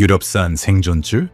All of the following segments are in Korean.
유럽산 생존줄?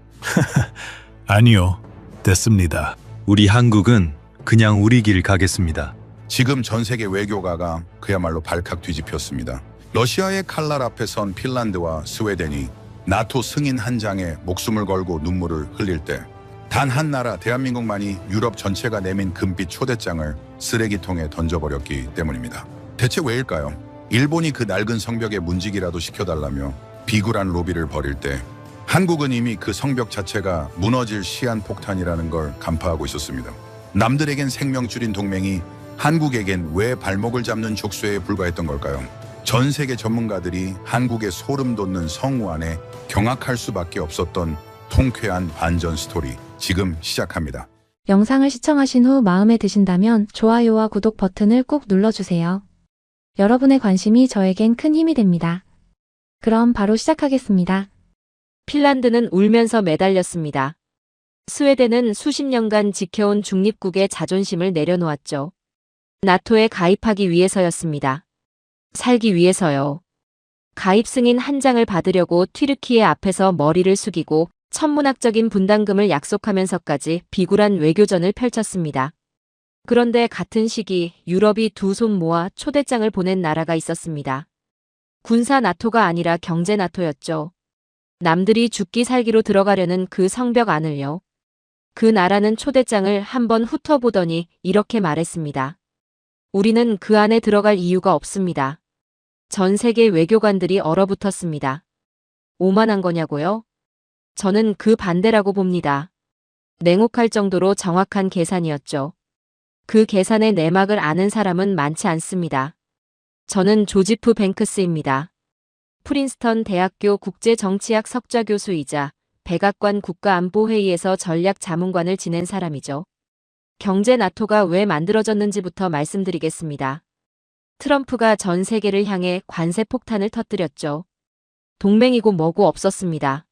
아니요, 됐습니다. 우리 한국은 그냥 우리 길 가겠습니다. 지금 전 세계 외교가가 그야말로 발칵 뒤집혔습니다. 러시아의 칼날 앞에 선 핀란드와 스웨덴이 나토 승인 한 장에 목숨을 걸고 눈물을 흘릴 때 단 한 나라 대한민국만이 유럽 전체가 내민 금빛 초대장을 쓰레기통에 던져버렸기 때문입니다. 대체 왜일까요? 일본이 그 낡은 성벽에 문지기라도 시켜달라며 비굴한 로비를 벌일 때 한국은 이미 그 성벽 자체가 무너질 시한폭탄이라는 걸 간파하고 있었습니다. 남들에겐 생명줄인 동맹이 한국에겐 왜 발목을 잡는 족쇄에 불과했던 걸까요? 전 세계 전문가들이 한국의 소름 돋는 성우 안에 경악할 수밖에 없었던 통쾌한 반전 스토리 지금 시작합니다. 영상을 시청하신 후 마음에 드신다면 좋아요와 구독 버튼을 꼭 눌러주세요. 여러분의 관심이 저에겐 큰 힘이 됩니다. 그럼 바로 시작하겠습니다. 핀란드는 울면서 매달렸습니다. 스웨덴은 수십 년간 지켜온 중립국의 자존심을 내려놓았죠. 나토에 가입하기 위해서였습니다. 살기 위해서요. 가입 승인 한 장을 받으려고 튀르키예 앞에서 머리를 숙이고 천문학적인 분담금을 약속하면서까지 비굴한 외교전을 펼쳤습니다. 그런데 같은 시기 유럽이 두 손 모아 초대장을 보낸 나라가 있었습니다. 군사 나토가 아니라 경제 나토였죠. 남들이 죽기 살기로 들어가려는 그 성벽 안을요. 그 나라는 초대장을 한번 훑어보더니 이렇게 말했습니다. 우리는 그 안에 들어갈 이유가 없습니다. 전 세계 외교관들이 얼어붙었습니다. 오만한 거냐고요? 저는 그 반대라고 봅니다. 냉혹할 정도로 정확한 계산이었죠. 그 계산의 내막을 아는 사람은 많지 않습니다. 저는 조지프 뱅크스입니다. 프린스턴 대학교 국제정치학 석좌 교수이자 백악관 국가안보회의에서 전략자문관을 지낸 사람이죠. 경제 나토가 왜 만들어졌는지부터 말씀드리겠습니다. 트럼프가 전 세계를 향해 관세 폭탄을 터뜨렸죠. 동맹이고 뭐고 없었습니다.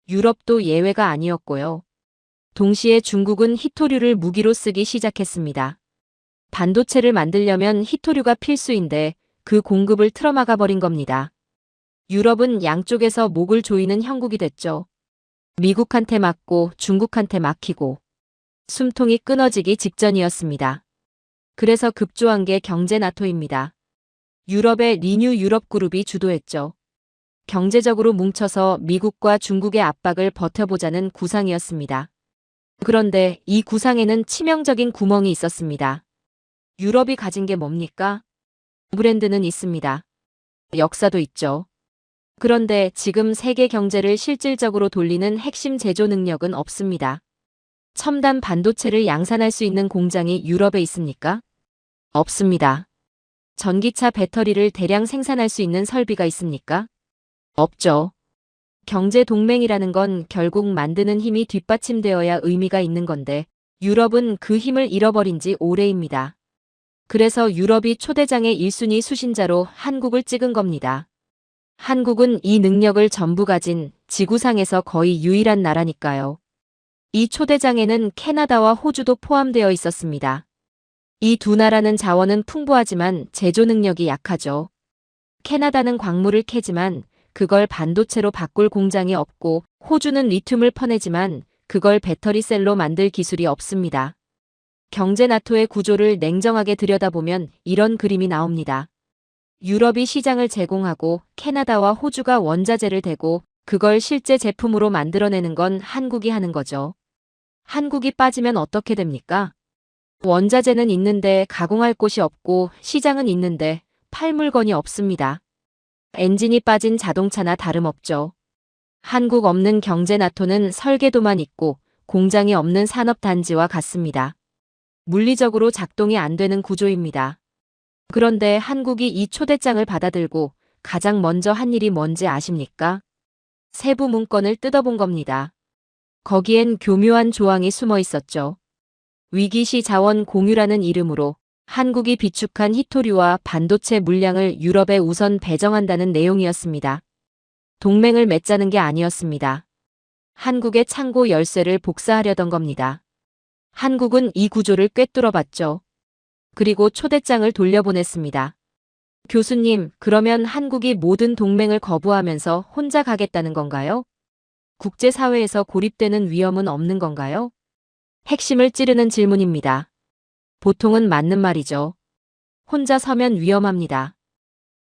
유럽도 예외가 아니었고요. 동시에 중국은 히토류를 무기로 쓰기 시작했습니다. 반도체를 만들려면 히토류가 필수인데 그 공급을 틀어막아 버린 겁니다. 유럽은 양쪽에서 목을 조이는 형국이 됐죠. 미국한테 맞고 중국한테 막히고 숨통이 끊어지기 직전이었습니다. 그래서 급조한 게 경제 나토입니다. 유럽의 리뉴 유럽 그룹이 주도했죠. 경제적으로 뭉쳐서 미국과 중국의 압박을 버텨보자는 구상이었습니다. 그런데 이 구상에는 치명적인 구멍이 있었습니다. 유럽이 가진 게 뭡니까? 브랜드는 있습니다. 역사도 있죠. 그런데 지금 세계 경제를 실질적으로 돌리는 핵심 제조 능력은 없습니다. 첨단 반도체를 양산할 수 있는 공장이 유럽에 있습니까? 없습니다. 전기차 배터리를 대량 생산할 수 있는 설비가 있습니까? 없죠. 경제 동맹이라는 건 결국 만드는 힘이 뒷받침되어야 의미가 있는 건데 유럽은 그 힘을 잃어버린 지 오래입니다. 그래서 유럽이 초대장의 1순위 수신자로 한국을 찍은 겁니다. 한국은 이 능력을 전부 가진 지구상에서 거의 유일한 나라니까요. 이 초대장에는 캐나다와 호주도 포함되어 있었습니다. 이 두 나라는 자원은 풍부하지만 제조 능력이 약하죠. 캐나다는 광물을 캐지만 그걸 반도체로 바꿀 공장이 없고 호주는 리튬을 퍼내지만 그걸 배터리 셀로 만들 기술이 없습니다. 경제 나토의 구조를 냉정하게 들여다보면 이런 그림이 나옵니다. 유럽이 시장을 제공하고 캐나다와 호주가 원자재를 대고 그걸 실제 제품으로 만들어내는 건 한국이 하는 거죠. 한국이 빠지면 어떻게 됩니까? 원자재는 있는데 가공할 곳이 없고 시장은 있는데 팔 물건이 없습니다. 엔진이 빠진 자동차나 다름없죠. 한국 없는 경제 나토는 설계도만 있고 공장이 없는 산업단지와 같습니다. 물리적으로 작동이 안 되는 구조입니다. 그런데 한국이 이 초대장을 받아들고 가장 먼저 한 일이 뭔지 아십니까? 세부 문건을 뜯어본 겁니다. 거기엔 교묘한 조항이 숨어 있었죠. 위기시 자원 공유라는 이름으로 한국이 비축한 히토류와 반도체 물량을 유럽에 우선 배정한다는 내용이었습니다. 동맹을 맺자는 게 아니었습니다. 한국의 창고 열쇠를 복사하려던 겁니다. 한국은 이 구조를 꿰뚫어봤죠. 그리고 초대장을 돌려보냈습니다. 교수님, 그러면 한국이 모든 동맹을 거부하면서 혼자 가겠다는 건가요? 국제사회에서 고립되는 위험은 없는 건가요? 핵심을 찌르는 질문입니다. 보통은 맞는 말이죠. 혼자 서면 위험합니다.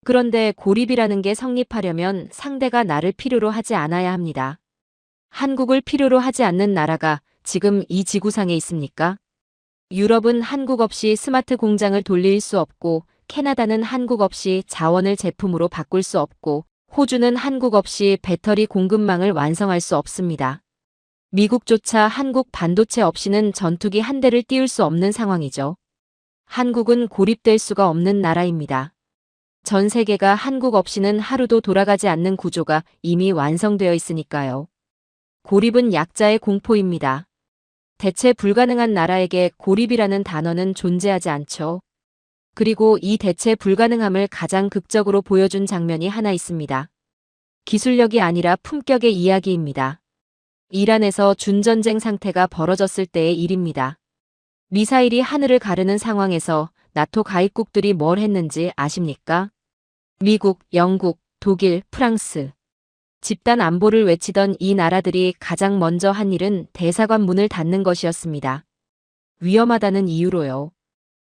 그런데 고립이라는 게 성립하려면 상대가 나를 필요로 하지 않아야 합니다. 한국을 필요로 하지 않는 나라가 지금 이 지구상에 있습니까? 유럽은 한국 없이 스마트 공장을 돌릴 수 없고, 캐나다는 한국 없이 자원을 제품으로 바꿀 수 없고, 호주는 한국 없이 배터리 공급망을 완성할 수 없습니다. 미국조차 한국 반도체 없이는 전투기 한 대를 띄울 수 없는 상황이죠. 한국은 고립될 수가 없는 나라입니다. 전 세계가 한국 없이는 하루도 돌아가지 않는 구조가 이미 완성되어 있으니까요. 고립은 약자의 공포입니다. 대체 불가능한 나라에게 고립이라는 단어는 존재하지 않죠. 그리고 이 대체 불가능함을 가장 극적으로 보여준 장면이 하나 있습니다. 기술력이 아니라 품격의 이야기입니다. 이란에서 준전쟁 상태가 벌어졌을 때의 일입니다. 미사일이 하늘을 가르는 상황에서 나토 가입국들이 뭘 했는지 아십니까? 미국, 영국, 독일, 프랑스. 집단 안보를 외치던 이 나라들이 가장 먼저 한 일은 대사관 문을 닫는 것이었습니다. 위험하다는 이유로요.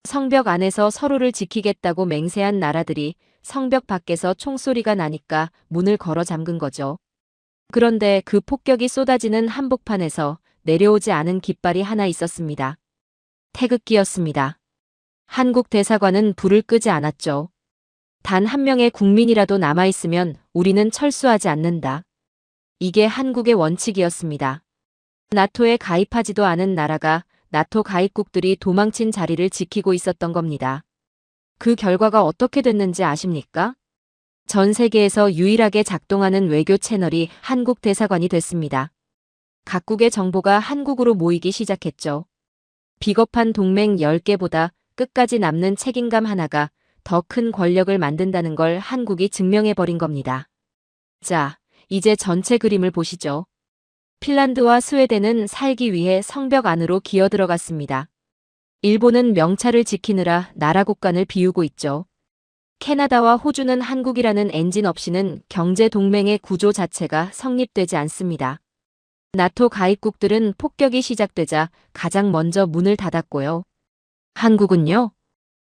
성벽 안에서 서로를 지키겠다고 맹세한 나라들이 성벽 밖에서 총소리가 나니까 문을 걸어 잠근 거죠. 그런데 그 폭격이 쏟아지는 한복판에서 내려오지 않은 깃발이 하나 있었습니다. 태극기였습니다. 한국 대사관은 불을 끄지 않았죠. 단 한 명의 국민이라도 남아있으면 우리는 철수하지 않는다. 이게 한국의 원칙이었습니다. 나토에 가입하지도 않은 나라가 나토 가입국들이 도망친 자리를 지키고 있었던 겁니다. 그 결과가 어떻게 됐는지 아십니까? 전 세계에서 유일하게 작동하는 외교 채널이 한국 대사관이 됐습니다. 각국의 정보가 한국으로 모이기 시작했죠. 비겁한 동맹 10개보다 끝까지 남는 책임감 하나가 더 큰 권력을 만든다는 걸 한국이 증명해버린 겁니다. 자, 이제 전체 그림을 보시죠. 핀란드와 스웨덴은 살기 위해 성벽 안으로 기어들어갔습니다. 일본은 명찰을 지키느라 나라 국간을 비우고 있죠. 캐나다와 호주는 한국이라는 엔진 없이는 경제 동맹의 구조 자체가 성립되지 않습니다. 나토 가입국들은 폭격이 시작되자 가장 먼저 문을 닫았고요. 한국은요?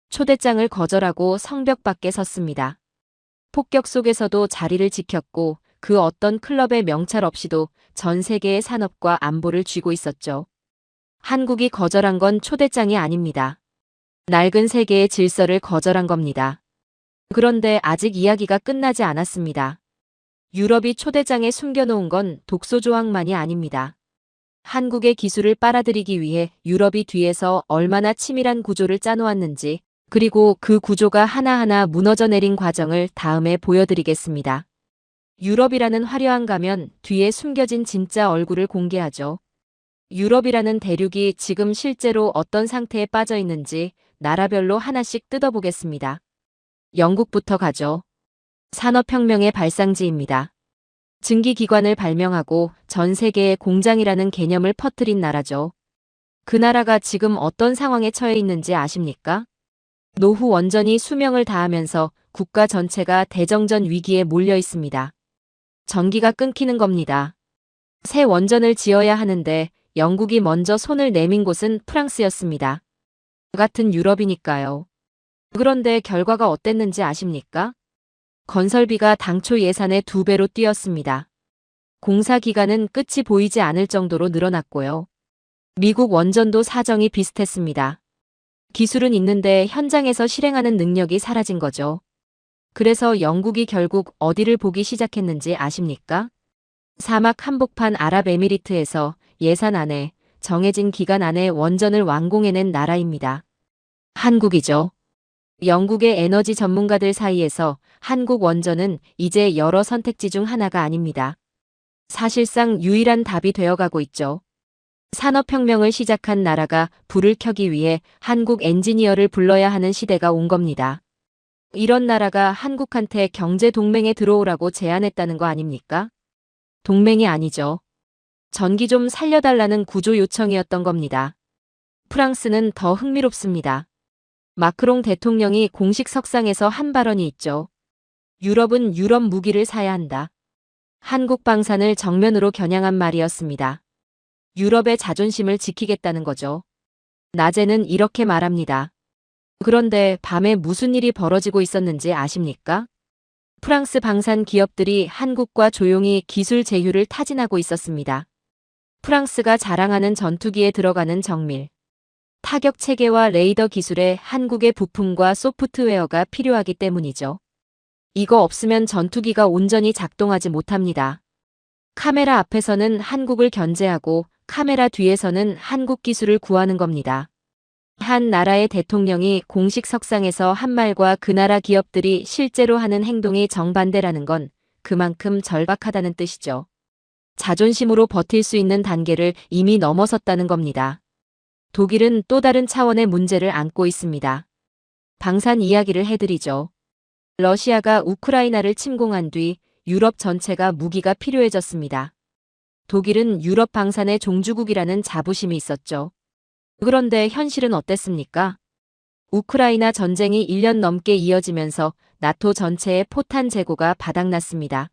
초대장을 거절하고 성벽 밖에 섰습니다. 폭격 속에서도 자리를 지켰고 그 어떤 클럽의 명찰 없이도 전 세계의 산업과 안보를 쥐고 있었죠. 한국이 거절한 건 초대장이 아닙니다. 낡은 세계의 질서를 거절한 겁니다. 그런데 아직 이야기가 끝나지 않았습니다. 유럽이 초대장에 숨겨놓은 건 독소 조항만이 아닙니다. 한국의 기술을 빨아들이기 위해 유럽이 뒤에서 얼마나 치밀한 구조를 짜놓았는지, 그리고 그 구조가 하나하나 무너져 내린 과정을 다음에 보여드리겠습니다. 유럽이라는 화려한 가면 뒤에 숨겨진 진짜 얼굴을 공개하죠. 유럽이라는 대륙이 지금 실제로 어떤 상태에 빠져 있는지 나라별로 하나씩 뜯어보겠습니다. 영국부터 가죠. 산업혁명의 발상지입니다. 증기기관을 발명하고 전 세계에 공장이라는 개념을 퍼뜨린 나라죠. 그 나라가 지금 어떤 상황에 처해 있는지 아십니까? 노후 원전이 수명을 다하면서 국가 전체가 대정전 위기에 몰려 있습니다. 전기가 끊기는 겁니다. 새 원전을 지어야 하는데 영국이 먼저 손을 내민 곳은 프랑스였습니다. 같은 유럽이니까요. 그런데 결과가 어땠는지 아십니까? 건설비가 당초 예산의 2배로 뛰었습니다. 공사 기간은 끝이 보이지 않을 정도로 늘어났고요. 미국 원전도 사정이 비슷했습니다. 기술은 있는데 현장에서 실행하는 능력이 사라진 거죠. 그래서 영국이 결국 어디를 보기 시작했는지 아십니까? 사막 한복판 아랍에미리트에서 예산 안에 정해진 기간 안에 원전을 완공해낸 나라입니다. 한국이죠. 영국의 에너지 전문가들 사이에서 한국 원전은 이제 여러 선택지 중 하나가 아닙니다. 사실상 유일한 답이 되어가고 있죠. 산업혁명을 시작한 나라가 불을 켜기 위해 한국 엔지니어를 불러야 하는 시대가 온 겁니다. 이런 나라가 한국한테 경제 동맹에 들어오라고 제안했다는 거 아닙니까? 동맹이 아니죠. 전기 좀 살려달라는 구조 요청이었던 겁니다. 프랑스는 더 흥미롭습니다. 마크롱 대통령이 공식 석상에서 한 발언이 있죠. 유럽은 유럽 무기를 사야 한다. 한국 방산을 정면으로 겨냥한 말이었습니다. 유럽의 자존심을 지키겠다는 거죠. 낮에는 이렇게 말합니다. 그런데 밤에 무슨 일이 벌어지고 있었는지 아십니까? 프랑스 방산 기업들이 한국과 조용히 기술 제휴를 타진하고 있었습니다. 프랑스가 자랑하는 전투기에 들어가는 정밀 타격 체계와 레이더 기술에 한국의 부품과 소프트웨어가 필요하기 때문이죠. 이거 없으면 전투기가 온전히 작동하지 못합니다. 카메라 앞에서는 한국을 견제하고 카메라 뒤에서는 한국 기술을 구하는 겁니다. 한 나라의 대통령이 공식 석상에서 한 말과 그 나라 기업들이 실제로 하는 행동이 정반대라는 건 그만큼 절박하다는 뜻이죠. 자존심으로 버틸 수 있는 단계를 이미 넘어섰다는 겁니다. 독일은 또 다른 차원의 문제를 안고 있습니다. 방산 이야기를 해드리죠. 러시아가 우크라이나를 침공한 뒤 유럽 전체가 무기가 필요해졌습니다. 독일은 유럽 방산의 종주국이라는 자부심이 있었죠. 그런데 현실은 어땠습니까? 우크라이나 전쟁이 1년 넘게 이어지면서 나토 전체의 포탄 재고가 바닥났습니다.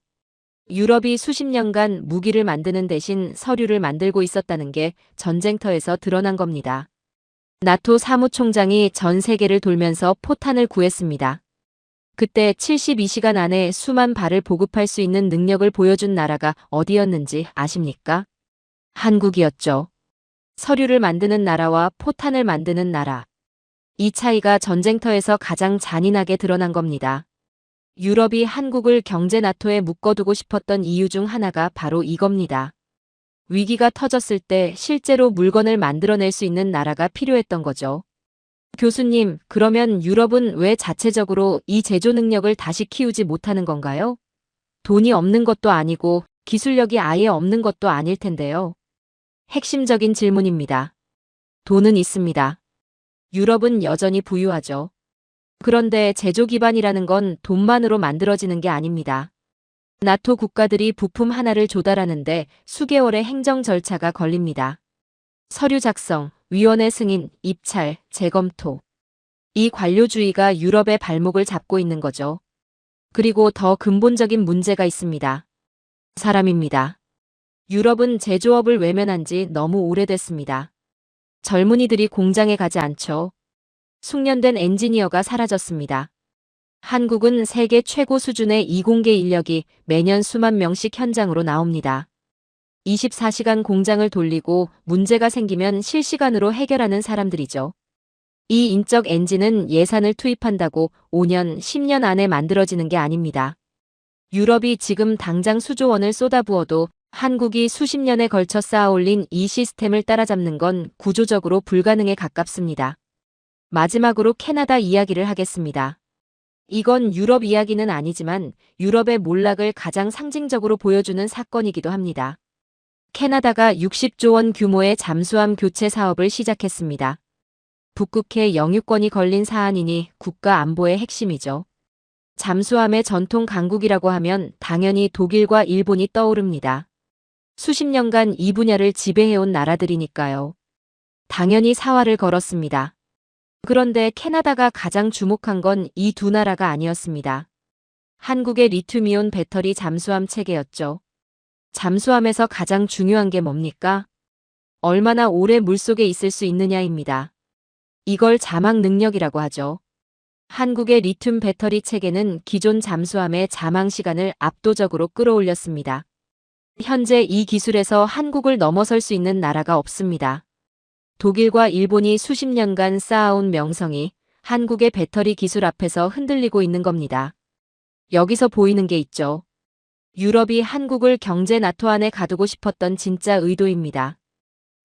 유럽이 수십 년간 무기를 만드는 대신 서류를 만들고 있었다는 게 전쟁터에서 드러난 겁니다. 나토 사무총장이 전 세계를 돌면서 포탄을 구했습니다. 그때 72시간 안에 수만 발을 보급할 수 있는 능력을 보여준 나라가 어디였는지 아십니까? 한국이었죠. 서류를 만드는 나라와 포탄을 만드는 나라. 이 차이가 전쟁터에서 가장 잔인하게 드러난 겁니다. 유럽이 한국을 경제 나토에 묶어두고 싶었던 이유 중 하나가 바로 이겁니다. 위기가 터졌을 때 실제로 물건을 만들어낼 수 있는 나라가 필요했던 거죠. 교수님, 그러면 유럽은 왜 자체적으로 이 제조 능력을 다시 키우지 못하는 건가요? 돈이 없는 것도 아니고 기술력이 아예 없는 것도 아닐 텐데요. 핵심적인 질문입니다. 돈은 있습니다. 유럽은 여전히 부유하죠. 그런데 제조 기반이라는 건 돈만으로 만들어지는 게 아닙니다. 나토 국가들이 부품 하나를 조달하는데 수개월의 행정 절차가 걸립니다. 서류 작성, 위원회 승인, 입찰, 재검토. 이 관료주의가 유럽의 발목을 잡고 있는 거죠. 그리고 더 근본적인 문제가 있습니다. 사람입니다. 유럽은 제조업을 외면한 지 너무 오래됐습니다. 젊은이들이 공장에 가지 않죠. 숙련된 엔지니어가 사라졌습니다. 한국은 세계 최고 수준의 이공계 인력이 매년 수만 명씩 현장으로 나옵니다. 24시간 공장을 돌리고 문제가 생기면 실시간으로 해결하는 사람들이죠. 이 인적 엔진은 예산을 투입한다고 5년, 10년 안에 만들어지는 게 아닙니다. 유럽이 지금 당장 수조 원을 쏟아부어도 한국이 수십 년에 걸쳐 쌓아올린 이 시스템을 따라잡는 건 구조적으로 불가능에 가깝습니다. 마지막으로 캐나다 이야기를 하겠습니다. 이건 유럽 이야기는 아니지만 유럽의 몰락을 가장 상징적으로 보여주는 사건이기도 합니다. 캐나다가 60조 원 규모의 잠수함 교체 사업을 시작했습니다. 북극해 영유권이 걸린 사안이니 국가 안보의 핵심이죠. 잠수함의 전통 강국이라고 하면 당연히 독일과 일본이 떠오릅니다. 수십 년간 이 분야를 지배해온 나라들이니까요. 당연히 사활을 걸었습니다. 그런데 캐나다가 가장 주목한 건 이 두 나라가 아니었습니다. 한국의 리튬이온 배터리 잠수함 체계였죠. 잠수함에서 가장 중요한 게 뭡니까? 얼마나 오래 물속에 있을 수 있느냐입니다. 이걸 자막 능력이라고 하죠. 한국의 리튬 배터리 체계는 기존 잠수함의 자망 시간을 압도적으로 끌어올렸습니다. 현재 이 기술에서 한국을 넘어설 수 있는 나라가 없습니다. 독일과 일본이 수십 년간 쌓아온 명성이 한국의 배터리 기술 앞에서 흔들리고 있는 겁니다. 여기서 보이는 게 있죠. 유럽이 한국을 경제 나토 안에 가두고 싶었던 진짜 의도입니다.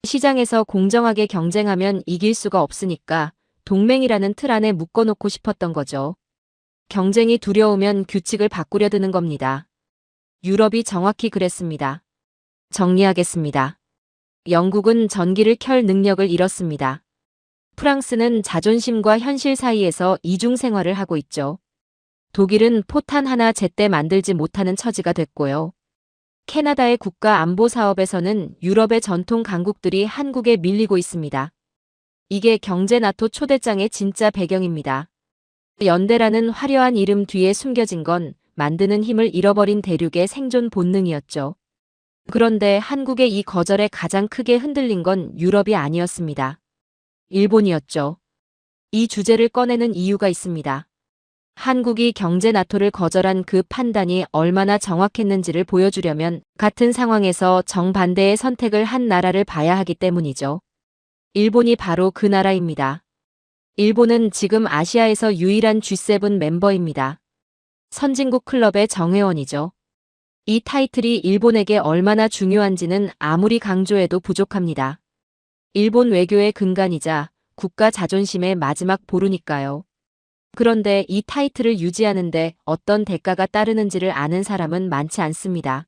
시장에서 공정하게 경쟁하면 이길 수가 없으니까 동맹이라는 틀 안에 묶어놓고 싶었던 거죠. 경쟁이 두려우면 규칙을 바꾸려 드는 겁니다. 유럽이 정확히 그랬습니다. 정리하겠습니다. 영국은 전기를 켤 능력을 잃었습니다. 프랑스는 자존심과 현실 사이에서 이중 생활을 하고 있죠. 독일은 포탄 하나 제때 만들지 못하는 처지가 됐고요. 캐나다의 국가 안보 사업에서는 유럽의 전통 강국들이 한국에 밀리고 있습니다. 이게 경제 나토 초대장의 진짜 배경입니다. 연대라는 화려한 이름 뒤에 숨겨진 건 만드는 힘을 잃어버린 대륙의 생존 본능이었죠. 그런데 한국의 이 거절에 가장 크게 흔들린 건 유럽이 아니었습니다. 일본이었죠. 이 주제를 꺼내는 이유가 있습니다. 한국이 경제 나토를 거절한 그 판단이 얼마나 정확했는지를 보여주려면 같은 상황에서 정반대의 선택을 한 나라를 봐야 하기 때문이죠. 일본이 바로 그 나라입니다. 일본은 지금 아시아에서 유일한 G7 멤버입니다. 선진국 클럽의 정회원이죠. 이 타이틀이 일본에게 얼마나 중요한지는 아무리 강조해도 부족합니다. 일본 외교의 근간이자 국가 자존심의 마지막 보루니까요. 그런데 이 타이틀을 유지하는데 어떤 대가가 따르는지를 아는 사람은 많지 않습니다.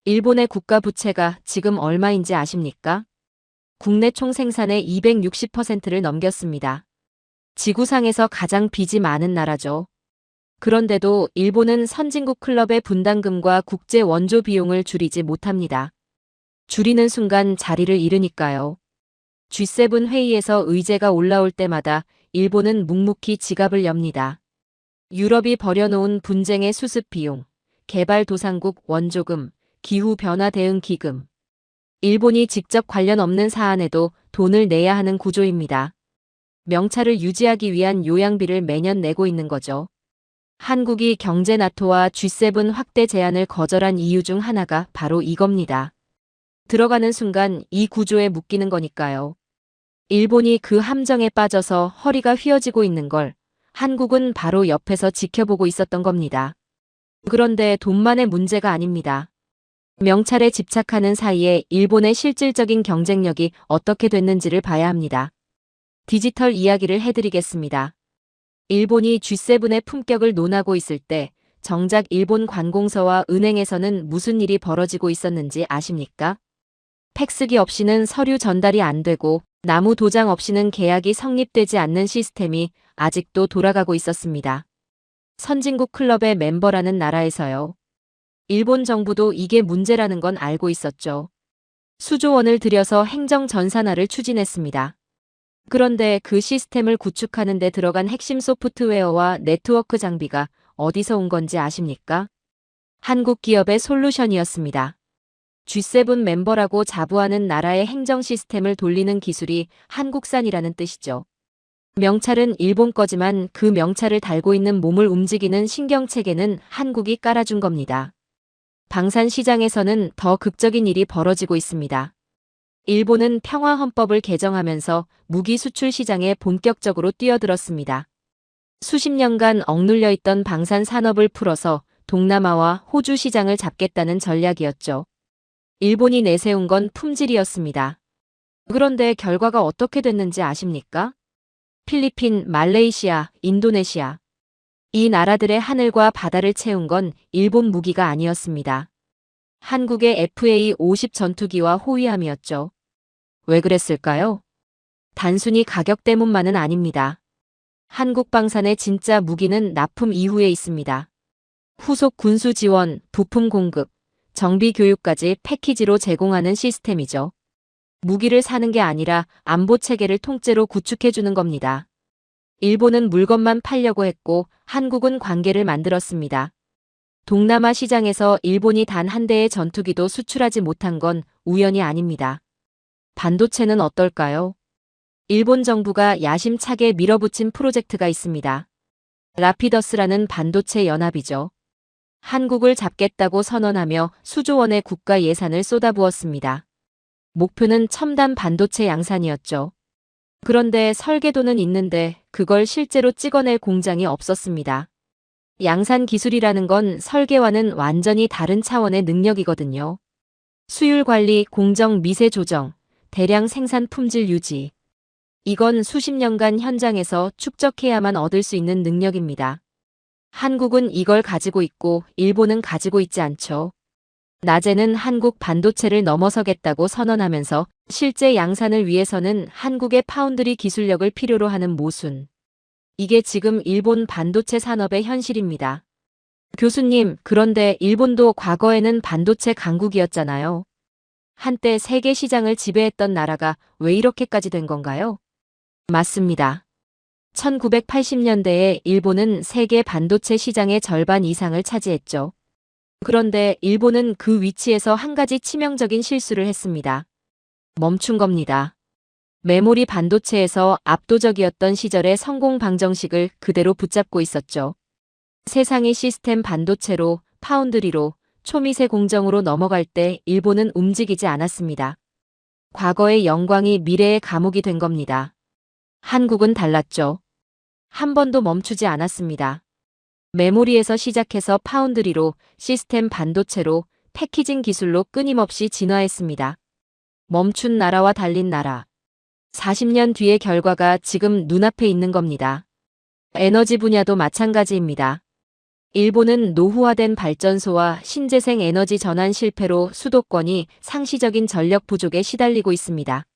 일본의 국가 부채가 지금 얼마인지 아십니까? 국내 총생산의 260%를 넘겼습니다. 지구상에서 가장 빚이 많은 나라죠. 그런데도 일본은 선진국 클럽의 분담금과 국제 원조 비용을 줄이지 못합니다. 줄이는 순간 자리를 잃으니까요. G7 회의에서 의제가 올라올 때마다 일본은 묵묵히 지갑을 엽니다. 유럽이 버려놓은 분쟁의 수습 비용, 개발도상국 원조금, 기후변화 대응 기금. 일본이 직접 관련 없는 사안에도 돈을 내야 하는 구조입니다. 명찰을 유지하기 위한 요양비를 매년 내고 있는 거죠. 한국이 경제 나토와 G7 확대 제안을 거절한 이유 중 하나가 바로 이겁니다. 들어가는 순간 이 구조에 묶이는 거니까요. 일본이 그 함정에 빠져서 허리가 휘어지고 있는 걸 한국은 바로 옆에서 지켜보고 있었던 겁니다. 그런데 돈만의 문제가 아닙니다. 명찰에 집착하는 사이에 일본의 실질적인 경쟁력이 어떻게 됐는지를 봐야 합니다. 디지털 이야기를 해드리겠습니다. 일본이 G7의 품격을 논하고 있을 때 정작 일본 관공서와 은행에서는 무슨 일이 벌어지고 있었는지 아십니까? 팩스기 없이는 서류 전달이 안 되고 나무 도장 없이는 계약이 성립되지 않는 시스템이 아직도 돌아가고 있었습니다. 선진국 클럽의 멤버라는 나라에서요. 일본 정부도 이게 문제라는 건 알고 있었죠. 수조 원을 들여서 행정 전산화를 추진했습니다. 그런데 그 시스템을 구축하는 데 들어간 핵심 소프트웨어와 네트워크 장비가 어디서 온 건지 아십니까? 한국 기업의 솔루션이었습니다. G7 멤버라고 자부하는 나라의 행정 시스템을 돌리는 기술이 한국산이라는 뜻이죠. 명찰은 일본 거지만 그 명찰을 달고 있는 몸을 움직이는 신경체계는 한국이 깔아준 겁니다. 방산 시장에서는 더 극적인 일이 벌어지고 있습니다. 일본은 평화헌법을 개정하면서 무기 수출 시장에 본격적으로 뛰어들었습니다. 수십 년간 억눌려 있던 방산 산업을 풀어서 동남아와 호주 시장을 잡겠다는 전략이었죠. 일본이 내세운 건 품질이었습니다. 그런데 결과가 어떻게 됐는지 아십니까? 필리핀, 말레이시아, 인도네시아. 이 나라들의 하늘과 바다를 채운 건 일본 무기가 아니었습니다. 한국의 FA-50 전투기와 호위함이었죠. 왜 그랬을까요? 단순히 가격 때문만은 아닙니다. 한국 방산의 진짜 무기는 납품 이후에 있습니다. 후속 군수 지원, 부품 공급, 정비 교육까지 패키지로 제공하는 시스템이죠. 무기를 사는 게 아니라 안보 체계를 통째로 구축해주는 겁니다. 일본은 물건만 팔려고 했고 한국은 관계를 만들었습니다. 동남아 시장에서 일본이 단 한 대의 전투기도 수출하지 못한 건 우연이 아닙니다. 반도체는 어떨까요? 일본 정부가 야심차게 밀어붙인 프로젝트가 있습니다. 라피더스라는 반도체 연합이죠. 한국을 잡겠다고 선언하며 수조 원의 국가 예산을 쏟아부었습니다. 목표는 첨단 반도체 양산이었죠. 그런데 설계도는 있는데 그걸 실제로 찍어낼 공장이 없었습니다. 양산 기술이라는 건 설계와는 완전히 다른 차원의 능력이거든요. 수율 관리, 공정 미세 조정, 대량 생산 품질 유지. 이건 수십 년간 현장에서 축적해야만 얻을 수 있는 능력입니다. 한국은 이걸 가지고 있고 일본은 가지고 있지 않죠. 낮에는 한국 반도체를 넘어서겠다고 선언하면서 실제 양산을 위해서는 한국의 파운드리 기술력을 필요로 하는 모순. 이게 지금 일본 반도체 산업의 현실입니다. 교수님, 그런데 일본도 과거에는 반도체 강국이었잖아요. 한때 세계 시장을 지배했던 나라가 왜 이렇게까지 된 건가요? 맞습니다. 1980년대에 일본은 세계 반도체 시장의 절반 이상을 차지했죠. 그런데 일본은 그 위치에서 한 가지 치명적인 실수를 했습니다. 멈춘 겁니다. 메모리 반도체에서 압도적이었던 시절의 성공 방정식을 그대로 붙잡고 있었죠. 세상이 시스템 반도체로, 파운드리로, 초미세 공정으로 넘어갈 때 일본은 움직이지 않았습니다. 과거의 영광이 미래의 감옥이 된 겁니다. 한국은 달랐죠. 한 번도 멈추지 않았습니다. 메모리에서 시작해서 파운드리로, 시스템 반도체로, 패키징 기술로 끊임없이 진화했습니다. 멈춘 나라와 달린 나라. 40년 뒤의 결과가 지금 눈앞에 있는 겁니다. 에너지 분야도 마찬가지입니다. 일본은 노후화된 발전소와 신재생 에너지 전환 실패로 수도권이 상시적인 전력 부족에 시달리고 있습니다.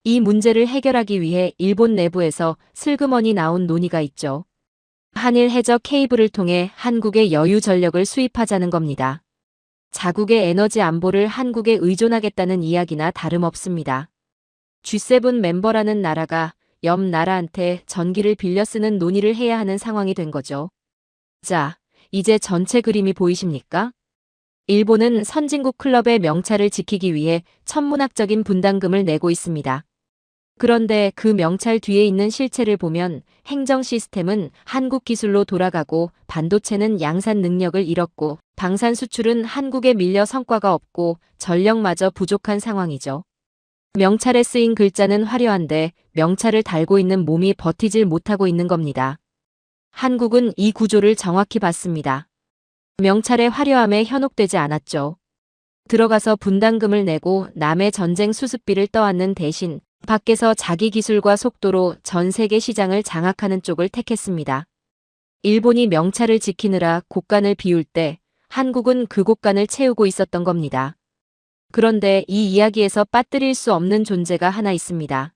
이 문제를 해결하기 위해 일본 내부에서 슬그머니 나온 논의가 있죠. 한일 해저 케이블을 통해 한국의 여유 전력을 수입하자는 겁니다. 자국의 에너지 안보를 한국에 의존하겠다는 이야기나 다름없습니다. G7 멤버라는 나라가 옆 나라한테 전기를 빌려 쓰는 논의를 해야 하는 상황이 된 거죠. 자, 이제 전체 그림이 보이십니까? 일본은 선진국 클럽의 명찰을 지키기 위해 천문학적인 분담금을 내고 있습니다. 그런데 그 명찰 뒤에 있는 실체를 보면 행정 시스템은 한국 기술로 돌아가고 반도체는 양산 능력을 잃었고 방산 수출은 한국에 밀려 성과가 없고 전력마저 부족한 상황이죠. 명찰에 쓰인 글자는 화려한데 명찰을 달고 있는 몸이 버티질 못하고 있는 겁니다. 한국은 이 구조를 정확히 봤습니다. 명찰의 화려함에 현혹되지 않았죠. 들어가서 분담금을 내고 남의 전쟁 수습비를 떠안는 대신 밖에서 자기 기술과 속도로 전 세계 시장을 장악하는 쪽을 택했습니다. 일본이 명찰을 지키느라 곳간을 비울 때 한국은 그 곳간을 채우고 있었던 겁니다. 그런데 이 이야기에서 빠뜨릴 수 없는 존재가 하나 있습니다.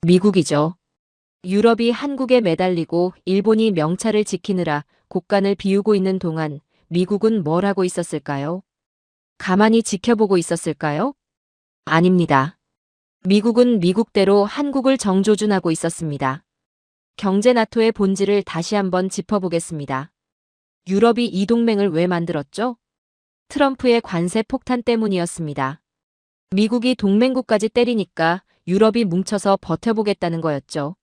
미국이죠. 유럽이 한국에 매달리고 일본이 명찰을 지키느라 곳간을 비우고 있는 동안 미국은 뭘 하고 있었을까요? 가만히 지켜보고 있었을까요? 아닙니다. 미국은 미국대로 한국을 정조준하고 있었습니다. 경제 나토의 본질을 다시 한번 짚어보겠습니다. 유럽이 이 동맹을 왜 만들었죠? 트럼프의 관세 폭탄 때문이었습니다. 미국이 동맹국까지 때리니까 유럽이 뭉쳐서 버텨보겠다는 거였죠.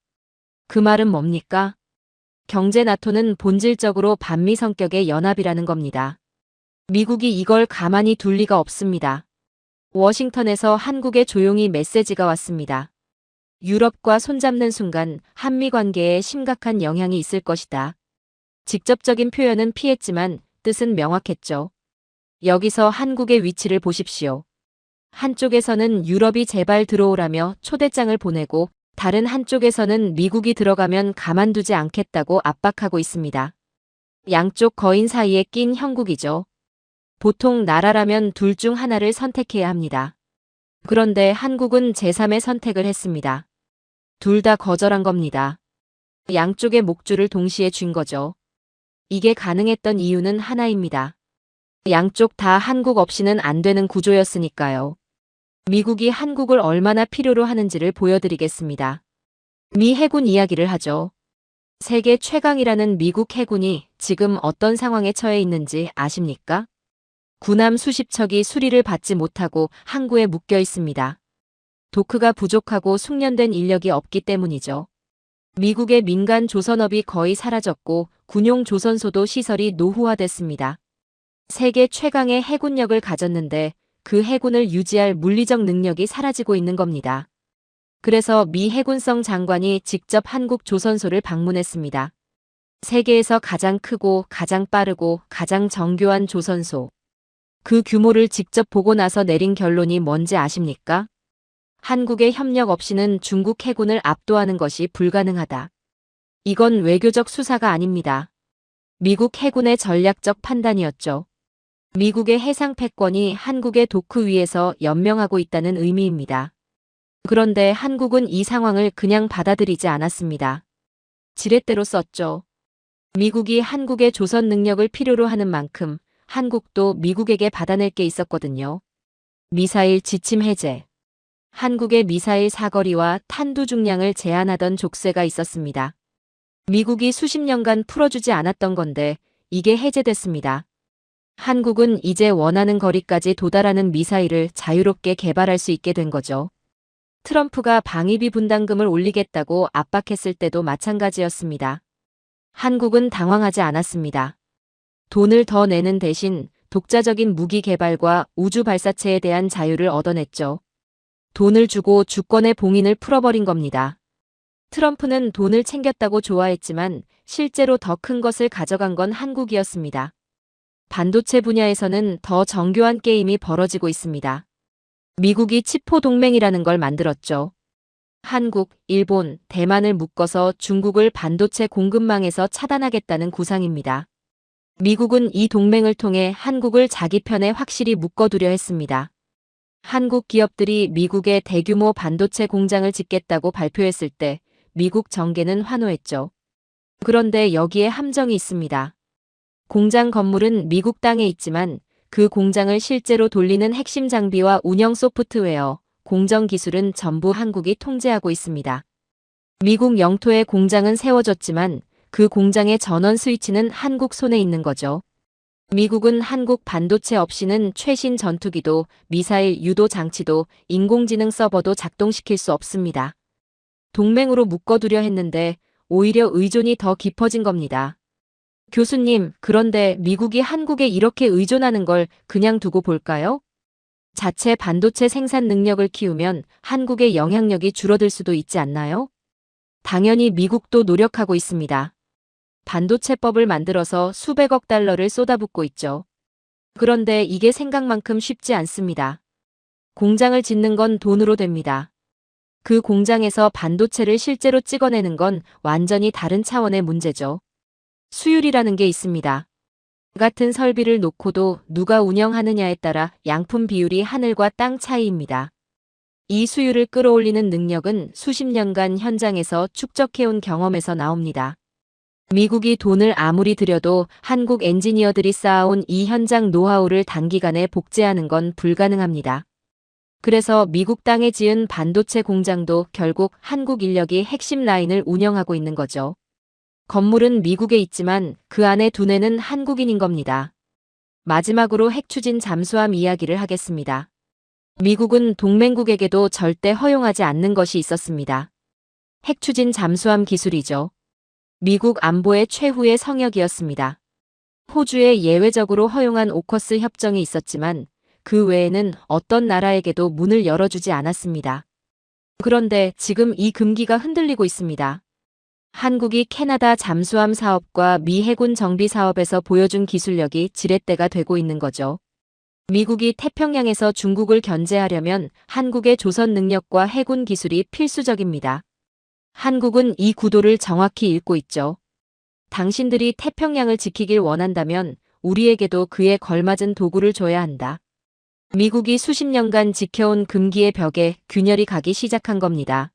그 말은 뭡니까? 경제 나토는 본질적으로 반미 성격의 연합이라는 겁니다. 미국이 이걸 가만히 둘 리가 없습니다. 워싱턴에서 한국에 조용히 메시지가 왔습니다. 유럽과 손잡는 순간 한미 관계에 심각한 영향이 있을 것이다. 직접적인 표현은 피했지만 뜻은 명확했죠. 여기서 한국의 위치를 보십시오. 한쪽에서는 유럽이 제발 들어오라며 초대장을 보내고 다른 한쪽에서는 미국이 들어가면 가만두지 않겠다고 압박하고 있습니다. 양쪽 거인 사이에 낀 형국이죠. 보통 나라라면 둘 중 하나를 선택해야 합니다. 그런데 한국은 제3의 선택을 했습니다. 둘 다 거절한 겁니다. 양쪽의 목줄을 동시에 쥔 거죠. 이게 가능했던 이유는 하나입니다. 양쪽 다 한국 없이는 안 되는 구조였으니까요. 미국이 한국을 얼마나 필요로 하는지를 보여드리겠습니다. 미 해군 이야기를 하죠. 세계 최강이라는 미국 해군이 지금 어떤 상황에 처해 있는지 아십니까? 군함 수십 척이 수리를 받지 못하고 항구에 묶여 있습니다. 도크가 부족하고 숙련된 인력이 없기 때문이죠. 미국의 민간 조선업이 거의 사라졌고 군용 조선소도 시설이 노후화됐습니다. 세계 최강의 해군력을 가졌는데 그 해군을 유지할 물리적 능력이 사라지고 있는 겁니다. 그래서 미 해군성 장관이 직접 한국 조선소를 방문했습니다. 세계에서 가장 크고 가장 빠르고 가장 정교한 조선소. 그 규모를 직접 보고 나서 내린 결론이 뭔지 아십니까? 한국의 협력 없이는 중국 해군을 압도하는 것이 불가능하다. 이건 외교적 수사가 아닙니다. 미국 해군의 전략적 판단이었죠. 미국의 해상 패권이 한국의 도크 위에서 연명하고 있다는 의미입니다. 그런데 한국은 이 상황을 그냥 받아들이지 않았습니다. 지렛대로 썼죠. 미국이 한국의 조선 능력을 필요로 하는 만큼 한국도 미국에게 받아낼 게 있었거든요. 미사일 지침 해제. 한국의 미사일 사거리와 탄두 중량을 제한하던 족쇄가 있었습니다. 미국이 수십 년간 풀어주지 않았던 건데 이게 해제됐습니다. 한국은 이제 원하는 거리까지 도달하는 미사일을 자유롭게 개발할 수 있게 된 거죠. 트럼프가 방위비 분담금을 올리겠다고 압박했을 때도 마찬가지였습니다. 한국은 당황하지 않았습니다. 돈을 더 내는 대신 독자적인 무기 개발과 우주 발사체에 대한 자유를 얻어냈죠. 돈을 주고 주권의 봉인을 풀어버린 겁니다. 트럼프는 돈을 챙겼다고 좋아했지만 실제로 더 큰 것을 가져간 건 한국이었습니다. 반도체 분야에서는 더 정교한 게임이 벌어지고 있습니다. 미국이 치포 동맹이라는 걸 만들었죠. 한국, 일본, 대만을 묶어서 중국을 반도체 공급망에서 차단하겠다는 구상입니다. 미국은 이 동맹을 통해 한국을 자기 편에 확실히 묶어두려 했습니다. 한국 기업들이 미국에 대규모 반도체 공장을 짓겠다고 발표했을 때 미국 정계는 환호했죠. 그런데 여기에 함정이 있습니다. 공장 건물은 미국 땅에 있지만 그 공장을 실제로 돌리는 핵심 장비와 운영 소프트웨어, 공정 기술은 전부 한국이 통제하고 있습니다. 미국 영토에 공장은 세워졌지만 그 공장의 전원 스위치는 한국 손에 있는 거죠. 미국은 한국 반도체 없이는 최신 전투기도, 미사일 유도 장치도, 인공지능 서버도 작동시킬 수 없습니다. 동맹으로 묶어두려 했는데 오히려 의존이 더 깊어진 겁니다. 교수님, 그런데 미국이 한국에 이렇게 의존하는 걸 그냥 두고 볼까요? 자체 반도체 생산 능력을 키우면 한국의 영향력이 줄어들 수도 있지 않나요? 당연히 미국도 노력하고 있습니다. 반도체법을 만들어서 수백억 달러를 쏟아붓고 있죠. 그런데 이게 생각만큼 쉽지 않습니다. 공장을 짓는 건 돈으로 됩니다. 그 공장에서 반도체를 실제로 찍어내는 건 완전히 다른 차원의 문제죠. 수율이라는 게 있습니다. 같은 설비를 놓고도 누가 운영하느냐에 따라 양품 비율이 하늘과 땅 차이입니다. 이 수율을 끌어올리는 능력은 수십 년간 현장에서 축적해온 경험에서 나옵니다. 미국이 돈을 아무리 들여도 한국 엔지니어들이 쌓아온 이 현장 노하우를 단기간에 복제하는 건 불가능합니다. 그래서 미국 땅에 지은 반도체 공장도 결국 한국 인력이 핵심 라인을 운영하고 있는 거죠. 건물은 미국에 있지만 그 안에 두뇌는 한국인인 겁니다. 마지막으로 핵추진 잠수함 이야기를 하겠습니다. 미국은 동맹국에게도 절대 허용하지 않는 것이 있었습니다. 핵추진 잠수함 기술이죠. 미국 안보의 최후의 성역이었습니다. 호주에 예외적으로 허용한 오커스 협정이 있었지만 그 외에는 어떤 나라에게도 문을 열어주지 않았습니다. 그런데 지금 이 금기가 흔들리고 있습니다. 한국이 캐나다 잠수함 사업과 미 해군 정비 사업에서 보여준 기술력이 지렛대가 되고 있는 거죠. 미국이 태평양에서 중국을 견제하려면 한국의 조선 능력과 해군 기술이 필수적입니다. 한국은 이 구도를 정확히 읽고 있죠. 당신들이 태평양을 지키길 원한다면 우리에게도 그에 걸맞은 도구를 줘야 한다. 미국이 수십 년간 지켜온 금기의 벽에 균열이 가기 시작한 겁니다.